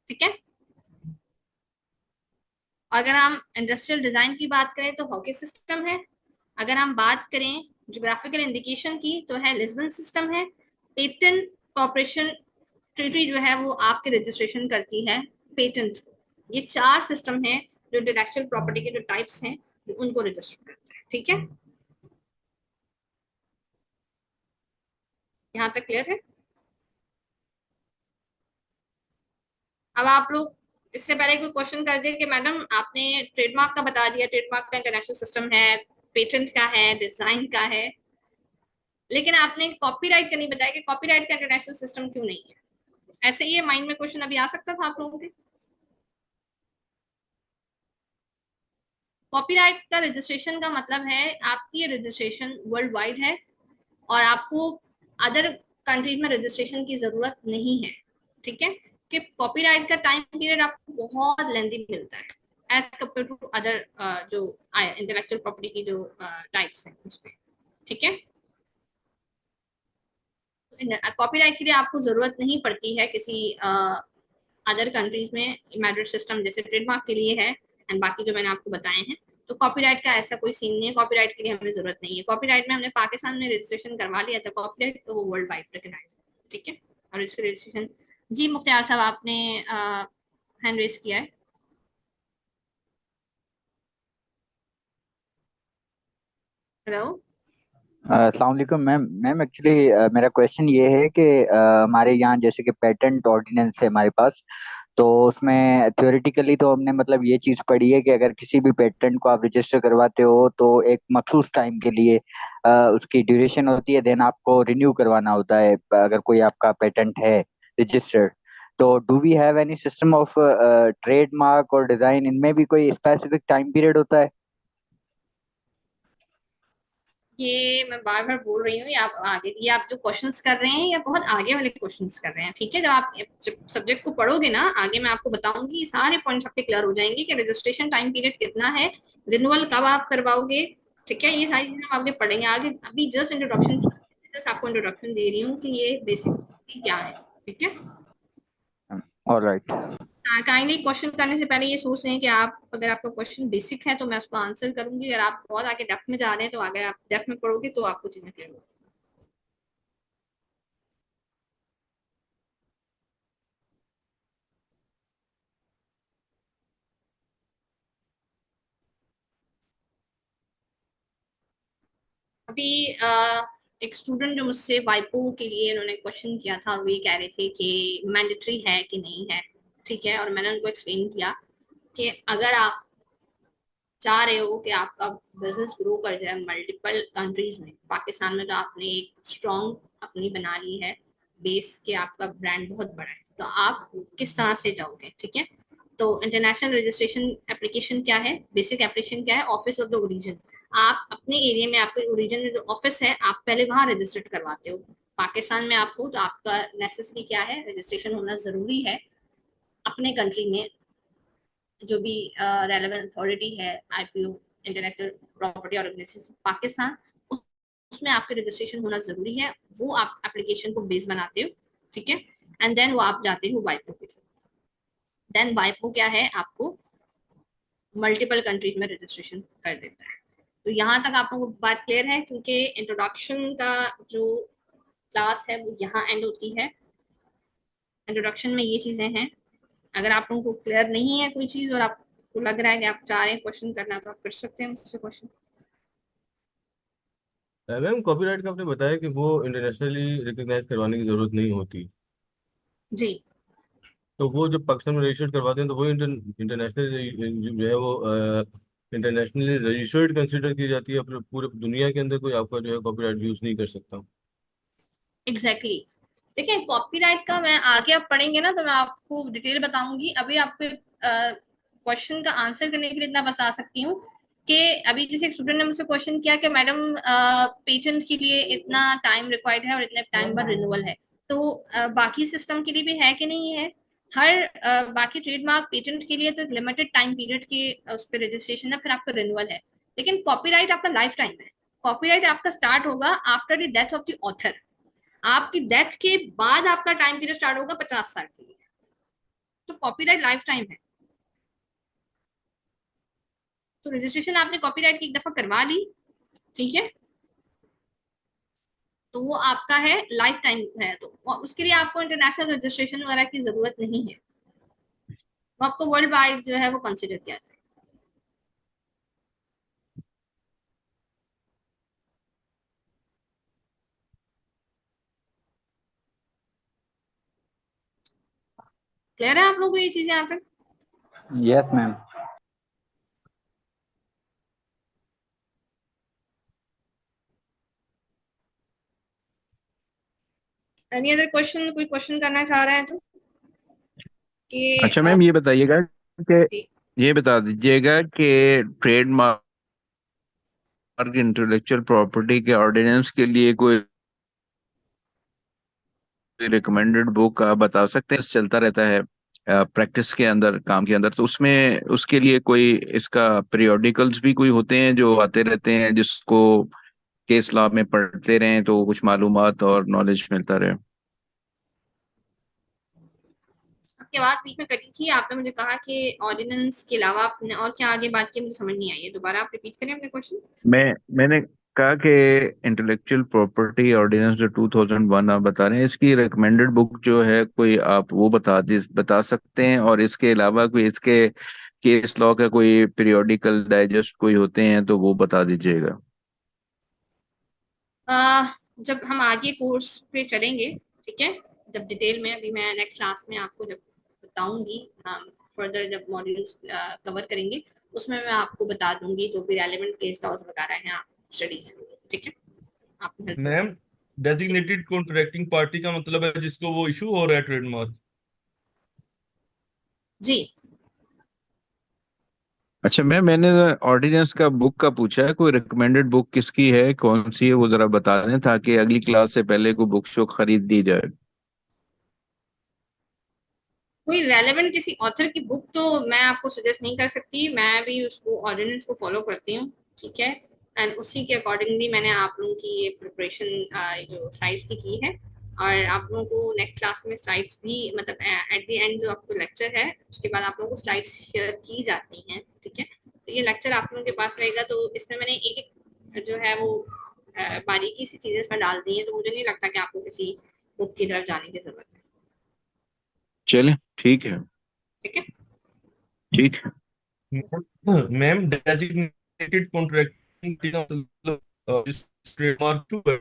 ठीक है, अगर हम इंडस्ट्रियल डिजाइन की बात करें तो हॉकी सिस्टम है। अगर हम बात करें ज्योग्राफिकल इंडिकेशन की तो है लिस्बन सिस्टम है। पेटेंट कॉर्पोरेशन ट्रीटी जो है वो आपके रजिस्ट्रेशन करती है पेटेंट। ये 4 सिस्टम है जो इंटेलेक्चुअल प्रॉपर्टी के जो टाइप्स हैं उनको रजिस्टर करते हैं। ठीक है, यहाँ तक क्लियर है? अब आप लोग इससे पहले कोई क्वेश्चन कर दे कि मैडम आपने ट्रेडमार्क का बता दिया, ट्रेडमार्क का इंटरनेशनल सिस्टम है, पेटेंट का है, डिजाइन का है, लेकिन आपने कॉपीराइट का नहीं बताया कि कॉपीराइट का इंटरनेशनल सिस्टम क्यों नहीं है। ऐसे ही माइंड में क्वेश्चन अभी आ सकता था आप लोगों के। कॉपीराइट का रजिस्ट्रेशन का मतलब है आपकी ये रजिस्ट्रेशन वर्ल्ड वाइड है और आपको अदर कंट्रीज में रजिस्ट्रेशन की जरूरत नहीं है। ठीक है, कि कॉपीराइट का टाइम पीरियड आपको बहुत लेंथी मिलता है एज कम्पेयर टू अदर जो इंटेलेक्चुअल प्रॉपर्टी की जो टाइप्स हैं उसमें। ठीक है, कॉपीराइट के लिए आपको जरूरत नहीं पड़ती है किसी अदर कंट्रीज में मैड्रिड सिस्टम जैसे ट्रेडमार्क के लिए है एंड बाकी जो मैंने आपको बताए हैं। तो कॉपीराइट का ऐसा कोई सीन नहीं है, कॉपीराइट के लिए हमें जरूरत नहीं है। कॉपीराइट में हमने पाकिस्तान में रजिस्ट्रेशन करवा लिया था कॉपीराइट, तो वो वर्ल्ड वाइड रिकॉग्नाइज है। ठीक है, और इसके रजिस्ट्रेशन जी मुख्तार साहब आपने हैंड रेस किया है। हेलो, अस्सलाम वालेकुम मैम। मैम एक्चुअली मेरा क्वेश्चन ये है कि हमारे यहाँ जैसे कि पेटेंट ऑर्डिनेंस है हमारे पास, तो उसमें थ्योरेटिकली तो हमने मतलब ये चीज़ पढ़ी है कि अगर किसी भी पेटेंट को आप रजिस्टर करवाते हो तो एक मखसूस टाइम के लिए उसकी ड्यूरेशन होती है, देन आपको रिन्यू करवाना होता है अगर कोई आपका पेटेंट है रजिस्टर्ड। तो do we have any system of trademark और डिज़ाइन, इनमें भी कोई स्पेसिफिक टाइम पीरियड होता है? ये मैं बार बार बोल रही हूँ, ये आप आगे ये आप जो क्वेश्चंस कर रहे हैं ये बहुत आगे वाले क्वेश्चंस कर रहे हैं। ठीक है, जब सब्जेक्ट को पढ़ोगे ना आगे मैं आपको बताऊंगी, ये सारे पॉइंट्स आपके क्लियर हो जाएंगे कि रजिस्ट्रेशन टाइम पीरियड कितना है, रिन्यूअल कब आप करवाओगे। ठीक है, ये सारी चीजें हम आगे पढ़ेंगे। आगे अभी जस्ट इंट्रोडक्शन, जस्ट आपको इंट्रोडक्शन दे रही हूँ कि ये बेसिक क्या है। ठीक है, ऑलराइट। काइंडली क्वेश्चन करने से पहले ये सोच रहे हैं कि आप अगर आपका क्वेश्चन बेसिक है तो मैं उसको आंसर करूंगी, अगर आप बहुत आगे डेप्थ में जा रहे हैं तो अगर आप डेप्थ में पढ़ोगे तो आपको चीजें क्लियर होगी। अभी एक स्टूडेंट जो मुझसे वाइपो के लिए उन्होंने क्वेश्चन किया था, वो ये कह रहे थे कि मैंडेटरी है कि नहीं है। ठीक है, और मैंने उनको एक्सप्लेन किया कि अगर आप चाह रहे हो कि आपका बिजनेस ग्रो कर जाए मल्टीपल कंट्रीज में, पाकिस्तान में तो आपने एक स्ट्रॉन्ग अपनी बना ली है बेस के, आपका ब्रांड बहुत बड़ा है, तो आप किस तरह से जाओगे। ठीक है, तो इंटरनेशनल रजिस्ट्रेशन एप्लीकेशन क्या है, बेसिक एप्लीकेशन क्या है, ऑफिस ऑफ द ओरिजिन। आप अपने एरिया में आपके ओरिजिन में जो ऑफिस है आप पहले वहां रजिस्टर्ड करवाते हो। पाकिस्तान में आप हो तो आपका नेसेसिटी क्या है, रजिस्ट्रेशन होना जरूरी है अपने कंट्री में। जो भी रेलेवेंट अथॉरिटी है IPO intellectual property organisation Pakistan, उसमें आपके रजिस्ट्रेशन होना जरूरी है। वो आप एप्लीकेशन को बेस बनाते हो। ठीक है, एंड देन वो आप जाते हो वाइपो के थ्रू। देन वाइपो क्या है, आपको मल्टीपल कंट्रीज में रजिस्ट्रेशन कर देता है। तो यहाँ तक आप लोगों को बात क्लियर है, क्योंकि इंट्रोडक्शन का जो क्लास है वो यहाँ एंड होती है। इंट्रोडक्शन में ये चीजें हैं। अगर आप लोगों को क्लियर नहीं है कोई चीज और आपको लग रहा है कि आप चाह रहे हैं क्वेश्चन करना, तो आप कर सकते हैं मुझसे क्वेश्चन। मैम कॉपीराइट का आपने बताया कि वो इंटरनेशनली रिकॉग्नाइज करवाने की जरूरत नहीं होती, जी। तो वो जब पाकिस्तान में रजिस्टर्ड करवाते हैं तो वो इंटरनेशनल जो है वो इंटरनेशनली रजिस्टर्ड कंसिडर की जाती है, अपने पूरे दुनिया के अंदर कोई आपका जो है कॉपीराइट यूज नहीं कर सकता। Exactly exactly. देखिए कॉपीराइट का मैं आगे आप पढ़ेंगे ना तो मैं आपको डिटेल बताऊंगी। अभी आपके क्वेश्चन का आंसर करने के लिए इतना बता सकती हूँ कि अभी जैसे एक स्टूडेंट ने मुझसे क्वेश्चन किया कि मैडम पेटेंट के लिए इतना टाइम रिक्वायर्ड है और इतने टाइम बाद रिन्यूअल है, तो बाकी सिस्टम के लिए भी है कि नहीं है? हर बाकी ट्रेडमार्क पेटेंट के लिए तो लिमिटेड टाइम पीरियड के उस पर रजिस्ट्रेशन है, फिर आपका रिन्यूअल है। लेकिन कॉपीराइट आपका लाइफ टाइम है। कॉपीराइट आपका स्टार्ट होगा after the death of the author. आपकी डेथ के बाद आपका टाइम पीरियड स्टार्ट होगा 50 साल के लिए। तो कॉपीराइट लाइफ टाइम है। तो रजिस्ट्रेशन आपने कॉपीराइट की एक दफा करवा ली, ठीक है, तो वो आपका है लाइफ टाइम है। तो उसके लिए आपको इंटरनेशनल रजिस्ट्रेशन वगैरह की जरूरत नहीं है। वो आपको वर्ल्ड वाइड जो है वो कंसिडर किया जाए। क्लियर है आप लोगों को ये चीजें यहाँ तक? Yes ma'am. Any other question? कोई क्वेश्चन करना चाह रहा है तो कि अच्छा मैम ये बताइएगा कि ये बता दीजिएगा कि ट्रेडमार्क इंटेलेक्चुअल प्रॉपर्टी के ऑर्डिनेंस के लिए कोई रिकमेंडेड बुक आप बता सकते हैं? चलता रहता है प्रैक्टिस के अंदर, काम के अंदर, तो उसमें उसके लिए कोई इसका पीरियोडिकल्स भी कोई होते हैं जो आते रहते हैं जिसको केस लॉ में पढ़ते रहें तो कुछ मालूमात और नॉलेज मिलता रहे? आपकी आवाज बीच में कटी थी। आपने मुझे कहा कि ऑर्डिनेंस के अलावा आपने और क्या आगे बात की, मुझे समझ नहीं आई है। दोबारा आप रिपीट करें अपने क्वेश्चन। मैंने कहा कि इंटेलेक्चुअल प्रॉपर्टी ऑर्डिनेंस जो 2001 आप बता रहे हैं, इसकी रिकमेंडेड बुक जो है कोई आप वो बता सकते हैं? और इसके अलावा कोई इसके केस लॉ का कोई पीरियोडिकल डाइजेस्ट कोई होते हैं तो वो बता दीजिएगा। जब हम आगे कोर्स पे चलेंगे, ठीक है, जब डिटेल में, अभी मैं नेक्स्ट क्लास में आपको जब बताऊंगी, हम फर्दर जब मॉड्यूल्स कवर करेंगे उसमें मैं आपको बता दूंगी जो भी रेलेवेंट केस लॉज वगैरह हैं आप स्टडीज के लिए, ठीक है। आपको help ma'am designated contracting party का मतलब है जिसको वो इशू हो रहा है ट्रेडमार्क? जी। अच्छा मैंने ऑर्डिनेंस का बुक का पूछा है, कोई रिकमेंडेड बुक किसकी है, कौन सी है, वो जरा बता दें ताकि अगली क्लास से पहले कोई बुक शो खरीद दी जाए। कोई रेलेवेंट किसी ऑथर की बुक तो मैं आपको सजेस्ट नहीं कर सकती। मैं भी उसको ऑर्डिनेंस को फॉलो करती हूँ, ठीक है, एंड उसी के अकॉर्डिंगली मैंने आप लोगों की ये प्रिपरेशन जो स्लाइड्स की है। और आप लोगों को नेक्स्ट क्लास में स्लाइड्स भी, मतलब एट द एंड जो आपको लेक्चर है उसके बाद आप लोगों को स्लाइड्स शेयर की जाती हैं, ठीक है। तो ये लेक्चर आप लोगों के पास रहेगा, तो इसमें मैंने एक एक जो है वो बारीकी सी चीजें इसमें डाल दी हैं, तो मुझे नहीं लगता कि आपको किसी बुक की तरफ जाने की जरूरत है, चले ठीक है। ठीक है। ठीक है मैम डेजिग्नेटेड कॉन्ट्रैक्टिंग का मतलब जिस ट्रेडमार्क टू है।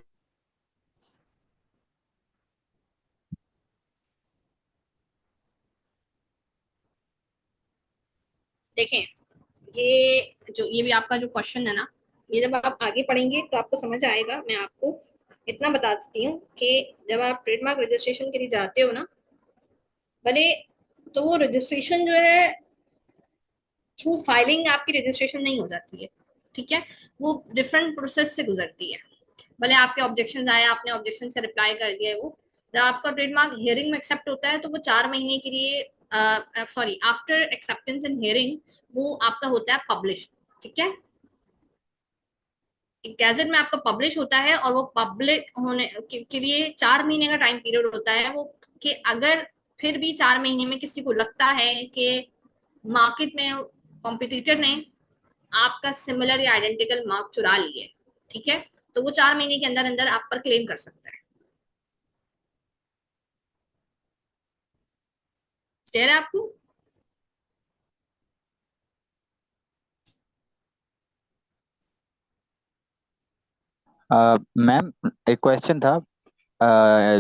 देखें, ये भी आपका जो क्वेश्चन है ना, ये जब आप आगे पढ़ेंगे तो आपको समझ आएगा। मैं आपको इतना बता देती हूँ कि जब आप ट्रेडमार्क रजिस्ट्रेशन के लिए जाते हो ना, भले तो वो रजिस्ट्रेशन जो है थ्रू फाइलिंग आपकी रजिस्ट्रेशन नहीं हो जाती है, ठीक है। वो डिफरेंट प्रोसेस से गुजरती है। भले आपके ऑब्जेक्शन आए, आपने ऑब्जेक्शन का रिप्लाई कर दिया है, वो जब आपका ट्रेडमार्क हियरिंग में एक्सेप्ट होता है तो वो 4 महीने के लिए, sorry, after acceptance in hearing वो आपका होता है पब्लिश, ठीक है। गैजेट में आपका पब्लिश होता है और वो पब्लिक होने के लिए 4 महीने का टाइम पीरियड होता है वो, कि अगर फिर भी 4 महीने में किसी को लगता है कि मार्केट में कॉम्पिटिटर ने आपका सिमिलर या आइडेंटिकल मार्क चुरा ली है, ठीक है, तो वो 4 महीने के अंदर अंदर आप पर क्लेम कर सकता है। क्लियर है आपको? मैम एक क्वेश्चन था।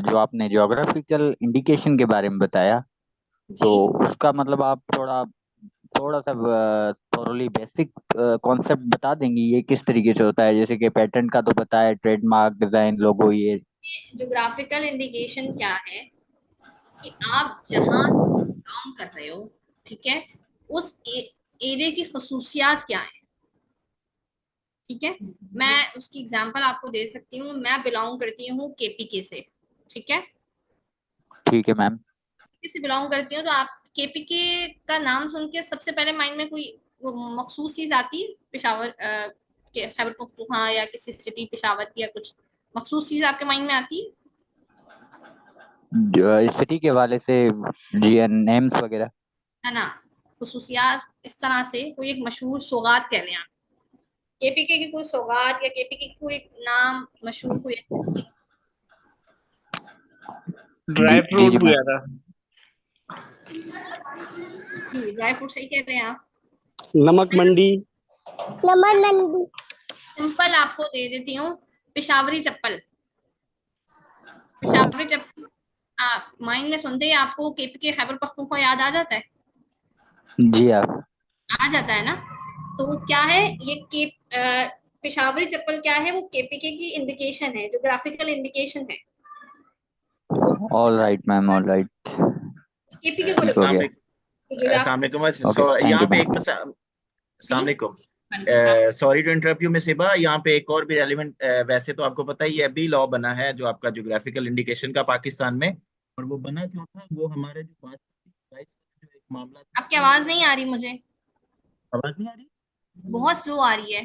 जो आपने ज्योग्राफिकल इंडिकेशन के बारे में बताया, तो जी उसका मतलब आप थोड़ा थोड़ा सा थोड़ी बेसिक कॉन्सेप्ट बता देंगी, ये किस तरीके से होता है? जैसे कि पेटेंट का तो बताया, ट्रेडमार्क, डिजाइन, लोगो, ये। ज्योग्राफिकल इंडिकेशन क्या है कि आप जहां बिलोंग कर रहे हो, ठीक है, उस एरिया की खसूसियात क्या है। ठीक है, मैं उसकी एग्जांपल आपको दे सकती हूँ। मैं बिलोंग करती हूँ केपीके से, ठीक है, ठीक है मैम। केपीके से बिलोंग करती हूँ, तो आप केपीके का नाम सुन के सबसे पहले माइंड में कोई मखसूस चीज आती है? पेशावर के खैबर पख्तूनख्वा या किसी सिटी पेशावर की, या कुछ मखसूस चीज आपके माइंड में आती है? सिटी के वाले से जी नेम्स वगैरह। है ना, खसूसियात इस तरह से कोई एक मशहूर सौगात कह लें आप, केपीके की कोई सौगात या केपीके की कोई नाम मशहूर कोई ऐसी चीज। जी ड्राई जी फ्रूट जी मैम। वगैरह। जी ड्राई फ्रूट सही कह रहे हैं आप। नमक मंडी। सिंपल आपको दे देती हूँ, पेशावरी चप्पल। पेशावरी चप्पल आप माइंड में सुनते ही आपको केपीके खैबर पख्तूनख्वा याद आ जाता है? जी आप। आ जाता है ना। तो वो क्या है, ये पेशावरी चप्पल क्या है, वो केपीके की इंडिकेशन है, ज्योग्राफिकल इंडिकेशन है। All right ma'am, all right. KPK को ठीक हो गया। अस्सलाम वालेकुम। ओके, थैंक यहाँ यू पे एक मैम। अस्सलाम वालेकुम। जी सॉरी टू इंटरप्ट यू मिसिबा, यहाँ पे एक और भी रेलिवेंट, वैसे तो आपको पता ही है अभी लॉ बना है जो आपका ज्योग्राफिकल इंडिकेशन का पाकिस्तान में, और वो बना क्यों था, वो हमारे जो पास जो एक मामला था। आपकी आवाज नहीं आ रही मुझे, आवाज नहीं आ रही? बहुत स्लो आ रही है।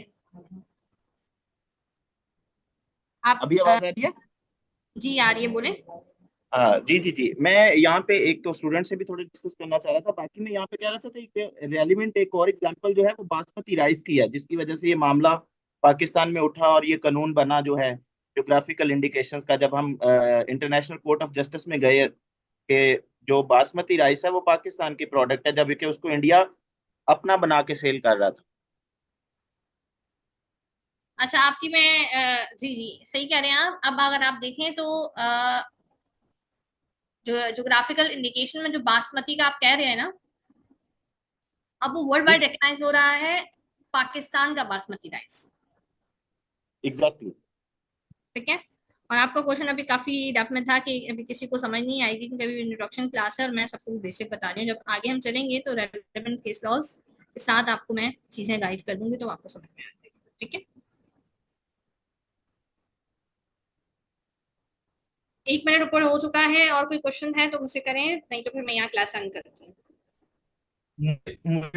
आप अभी आवाज आ रही है? जी आ रही है, बोले। हाँ जी जी जी, मैं यहाँ पे एक तो स्टूडेंट से भी थोड़ा डिस्कस करना चाह रहा था, बाकी मैं यहाँ पे कह रहा था तो एक रेलिवेंट एक और एग्जांपल जो है वो बासमती राइस की है, जिसकी वजह से ये मामला पाकिस्तान में उठा और ये कानून बना जो है ज्योग्राफिकल इंडिकेशंस का। जब हम इंटरनेशनल कोर्ट ऑफ जस्टिस में गए कि जो बासमती राइस है वो पाकिस्तान की प्रोडक्ट है, जबकि उसको इंडिया अपना बना के सेल कर रहा था। अच्छा, आपकी मैं जी जी सही कह रहे हैं आप। अब अगर आप देखें तो जो ज्योग्राफिकल इंडिकेशन में जो बासमती का आप कह रहे हैं ना, अब वो वर्ल्ड वाइड रिकग्नाइज हो रहा है, पाकिस्तान का बासमती राइस। एग्जैक्टली। ठीक है, और आपका क्वेश्चन अभी काफी डप में था कि अभी किसी को समझ नहीं आएगी, क्योंकि अभी इंट्रोडक्शन क्लास है और मैं सबको बेसिक बता रही हूँ। जब आगे हम चलेंगे तो रेलेवेंट केस लॉज के साथ आपको मैं चीजें गाइड कर दूंगी, तो आपको समझ में आ जाएगी। ठीक है, 1 मिनट ऊपर हो चुका है, और कोई क्वेश्चन है तो मुझसे करें, नहीं तो फिर मैं यहाँ क्लास एंड करती हूँ।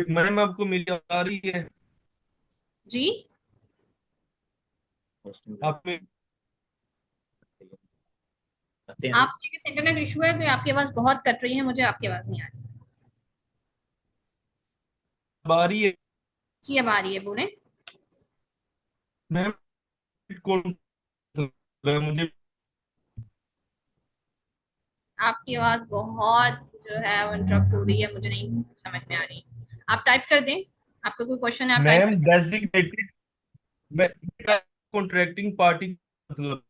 मैम आपको मेरी आ रही है? जी आप में आपके किस इंटरनेट इशू है, तो आपकी आवाज बहुत कट रही है, मुझे आपकी आवाज नहीं आ रही। आ रही है? जी अब आ रही है, बोले। मैम कौन मुझे? आपकी आवाज बहुत जो है वो इंटरप्ट हो रही है, मुझे नहीं समझ में आ रही। आप टाइप कर दें, आपका कोई क्वेश्चन है आप टाइप मैम कर। डेजिग्नेटेड कॉन्ट्रैक्टिंग पार्टी मतलब?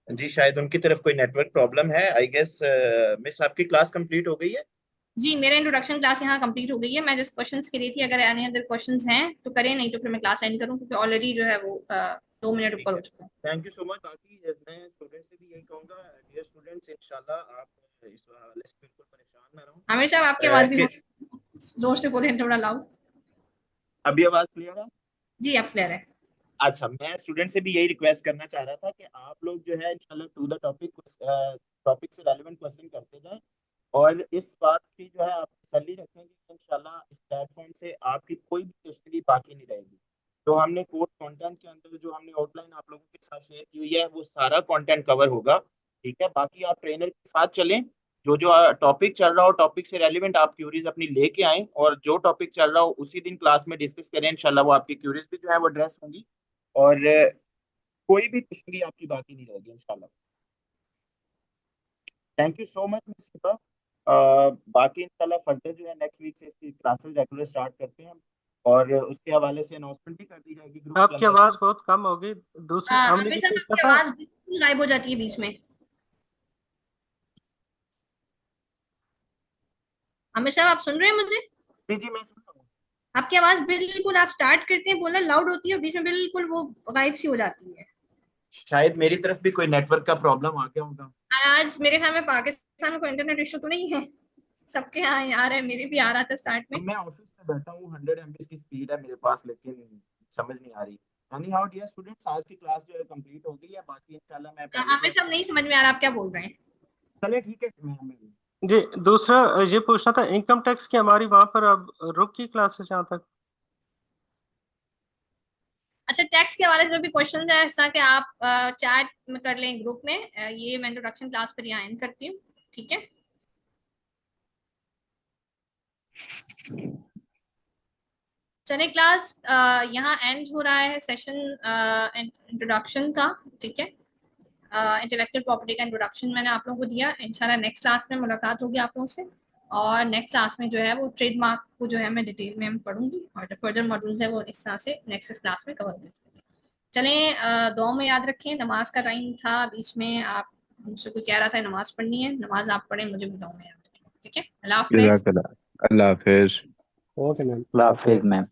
जी शायद उनकी तरफ कोई नेटवर्क प्रॉब्लम है, आई गेस। मिस आपकी क्लास कंप्लीट हो गई है? जी मेरा इंट्रोडक्शन क्लास यहाँ कंप्लीट हो गई है। मैं जिस क्वेश्चंस के लिए थी, अगर एनी अदर क्वेश्चंस हैं तो करें, नहीं तो फिर मैं क्लास एंड करूँ, क्योंकि ऑलरेडी जो है वो 2 मिनट ठीक ऊपर है, हो चुका है। Thank you so much. बाकी मैं स्टूडेंट से भी यही कहूंगा, डियर स्टूडेंट्स, इंशाल्लाह आप इस हवाले से बिल्कुल परेशान ना रहो। हमेशा आपकी आवाज भी कि जोर से बोले, थोड़ा लाउड। अभी आवाज क्लियर है? जी अब क्लियर है। अच्छा, मैं स्टूडेंट से भी यही रिक्वेस्ट करना चाह रहा था कि आप लोग जो है इंशाल्लाह टू द टॉपिक से रेलेवेंट क्वेश्चन करते जाएं, और इस बात की जो है आप तसल्ली रखेंगे कि इंशाल्लाह इस प्लेटफॉर्म से आपकी कोई भी तशकील बाकी नहीं रहेगी। तो हमने कोर्स कंटेंट के अंदर जो हमने आउटलाइन आप लोगों के साथ शेयर की हुई है वो सारा कंटेंट कवर होगा। ठीक है, बाकी आप ट्रेनर के साथ चलें जो जो टॉपिक चल रहा हो, टॉपिक से रेलिवेंट आप क्यूरीज अपनी लेके आएं, और जो टॉपिक चल रहा हो उसी दिन क्लास में डिस्कस करें। इंशाल्लाह वो आपकी क्यूरीज भी जो है वो एड्रेस होंगी, और कोई भी तशवीरी आपकी बाकी नहीं रहेगी इंशाल्लाह। Thank you so much miss शिफा। बाकी इंशाल्लाह फर्दर जो है नेक्स्ट वीक से इसकी क्लासेस रेगुलर स्टार्ट करते हैं, और उसके हवाले से अनाउंसमेंट भी कर दी जाएगी ग्रुप के आपकी अंदर। आवाज बहुत कम हो गई। दूसरी हमने आमिर भी साहब पूछा आपकी था। आवाज बिल्कुल गायब हो जाती है बीच में। आमिर साहब आप सुन रहे हैं मुझे? जी जी मैं सुन रहा हूँ। आपकी आवाज बिल्कुल, आप स्टार्ट करते हैं बोलना लाउड होती है और बीच में बिल्कुल वो गायब सी हो जाती है। शायद मेरी तरफ भी कोई नेटवर्क का प्रॉब्लम आ गया होगा। आज मेरे ख्याल में पाकिस्तान में कोई इंटरनेट इशू तो नहीं है? सबके यहाँ आ रहा है, मेरे भी आ रहा था स्टार्ट में। मैं ऑफिस में बैठा हूँ, 100 MB की स्पीड है मेरे पास, लेकिन समझ नहीं आ रही। एनी हाउ डियर स्टूडेंट्स, आज की क्लास जो है कंप्लीट हो गई है। बाकी इंशाल्लाह मैं आमिर साहब नहीं समझ में आ रहा आप क्या बोल रहे हैं। चले ठीक है। जी दूसरा ये पूछना था, इनकम टैक्स की हमारी वहां पर अब रुक की क्लासेस जहाँ तक। अच्छा, टैक्स के हवाले से जो भी क्वेश्चन है ऐसा कि आप चैट में कर लें ग्रुप में। ये मैं इंट्रोडक्शन क्लास पर यहाँ एंड करती हूँ, ठीक है। चले क्लास यहाँ एंड हो रहा है सेशन इंट्रोडक्शन का, ठीक है। इंटेलेक्चुअल प्रॉपर्टी का इंट्रोडक्शन मैंने आप लोगों को दिया। इंशाल्लाह नेक्स्ट क्लास में मुलाकात होगी आप लोगों से, और नेक्स्ट क्लास में जो है वो ट्रेडमार्क को जो है मैं डिटेल में पढ़ूंगी, और जो फर्दर मॉड्यूल्स है वो इस तरह से नेक्स्ट क्लास में कवर करेंगे। चलें, दुआ में याद रखें, नमाज का टाइम था बीच में, आप मुझसे कोई कह रहा था नमाज पढ़नी है, नमाज आप पढ़ें, मुझे भी दुआ में याद रखें, ठीक है। अल्लाह हाफिज़। अल्लाह हाफिज। Okay ma'am. अल्लाह हाफिज मैम।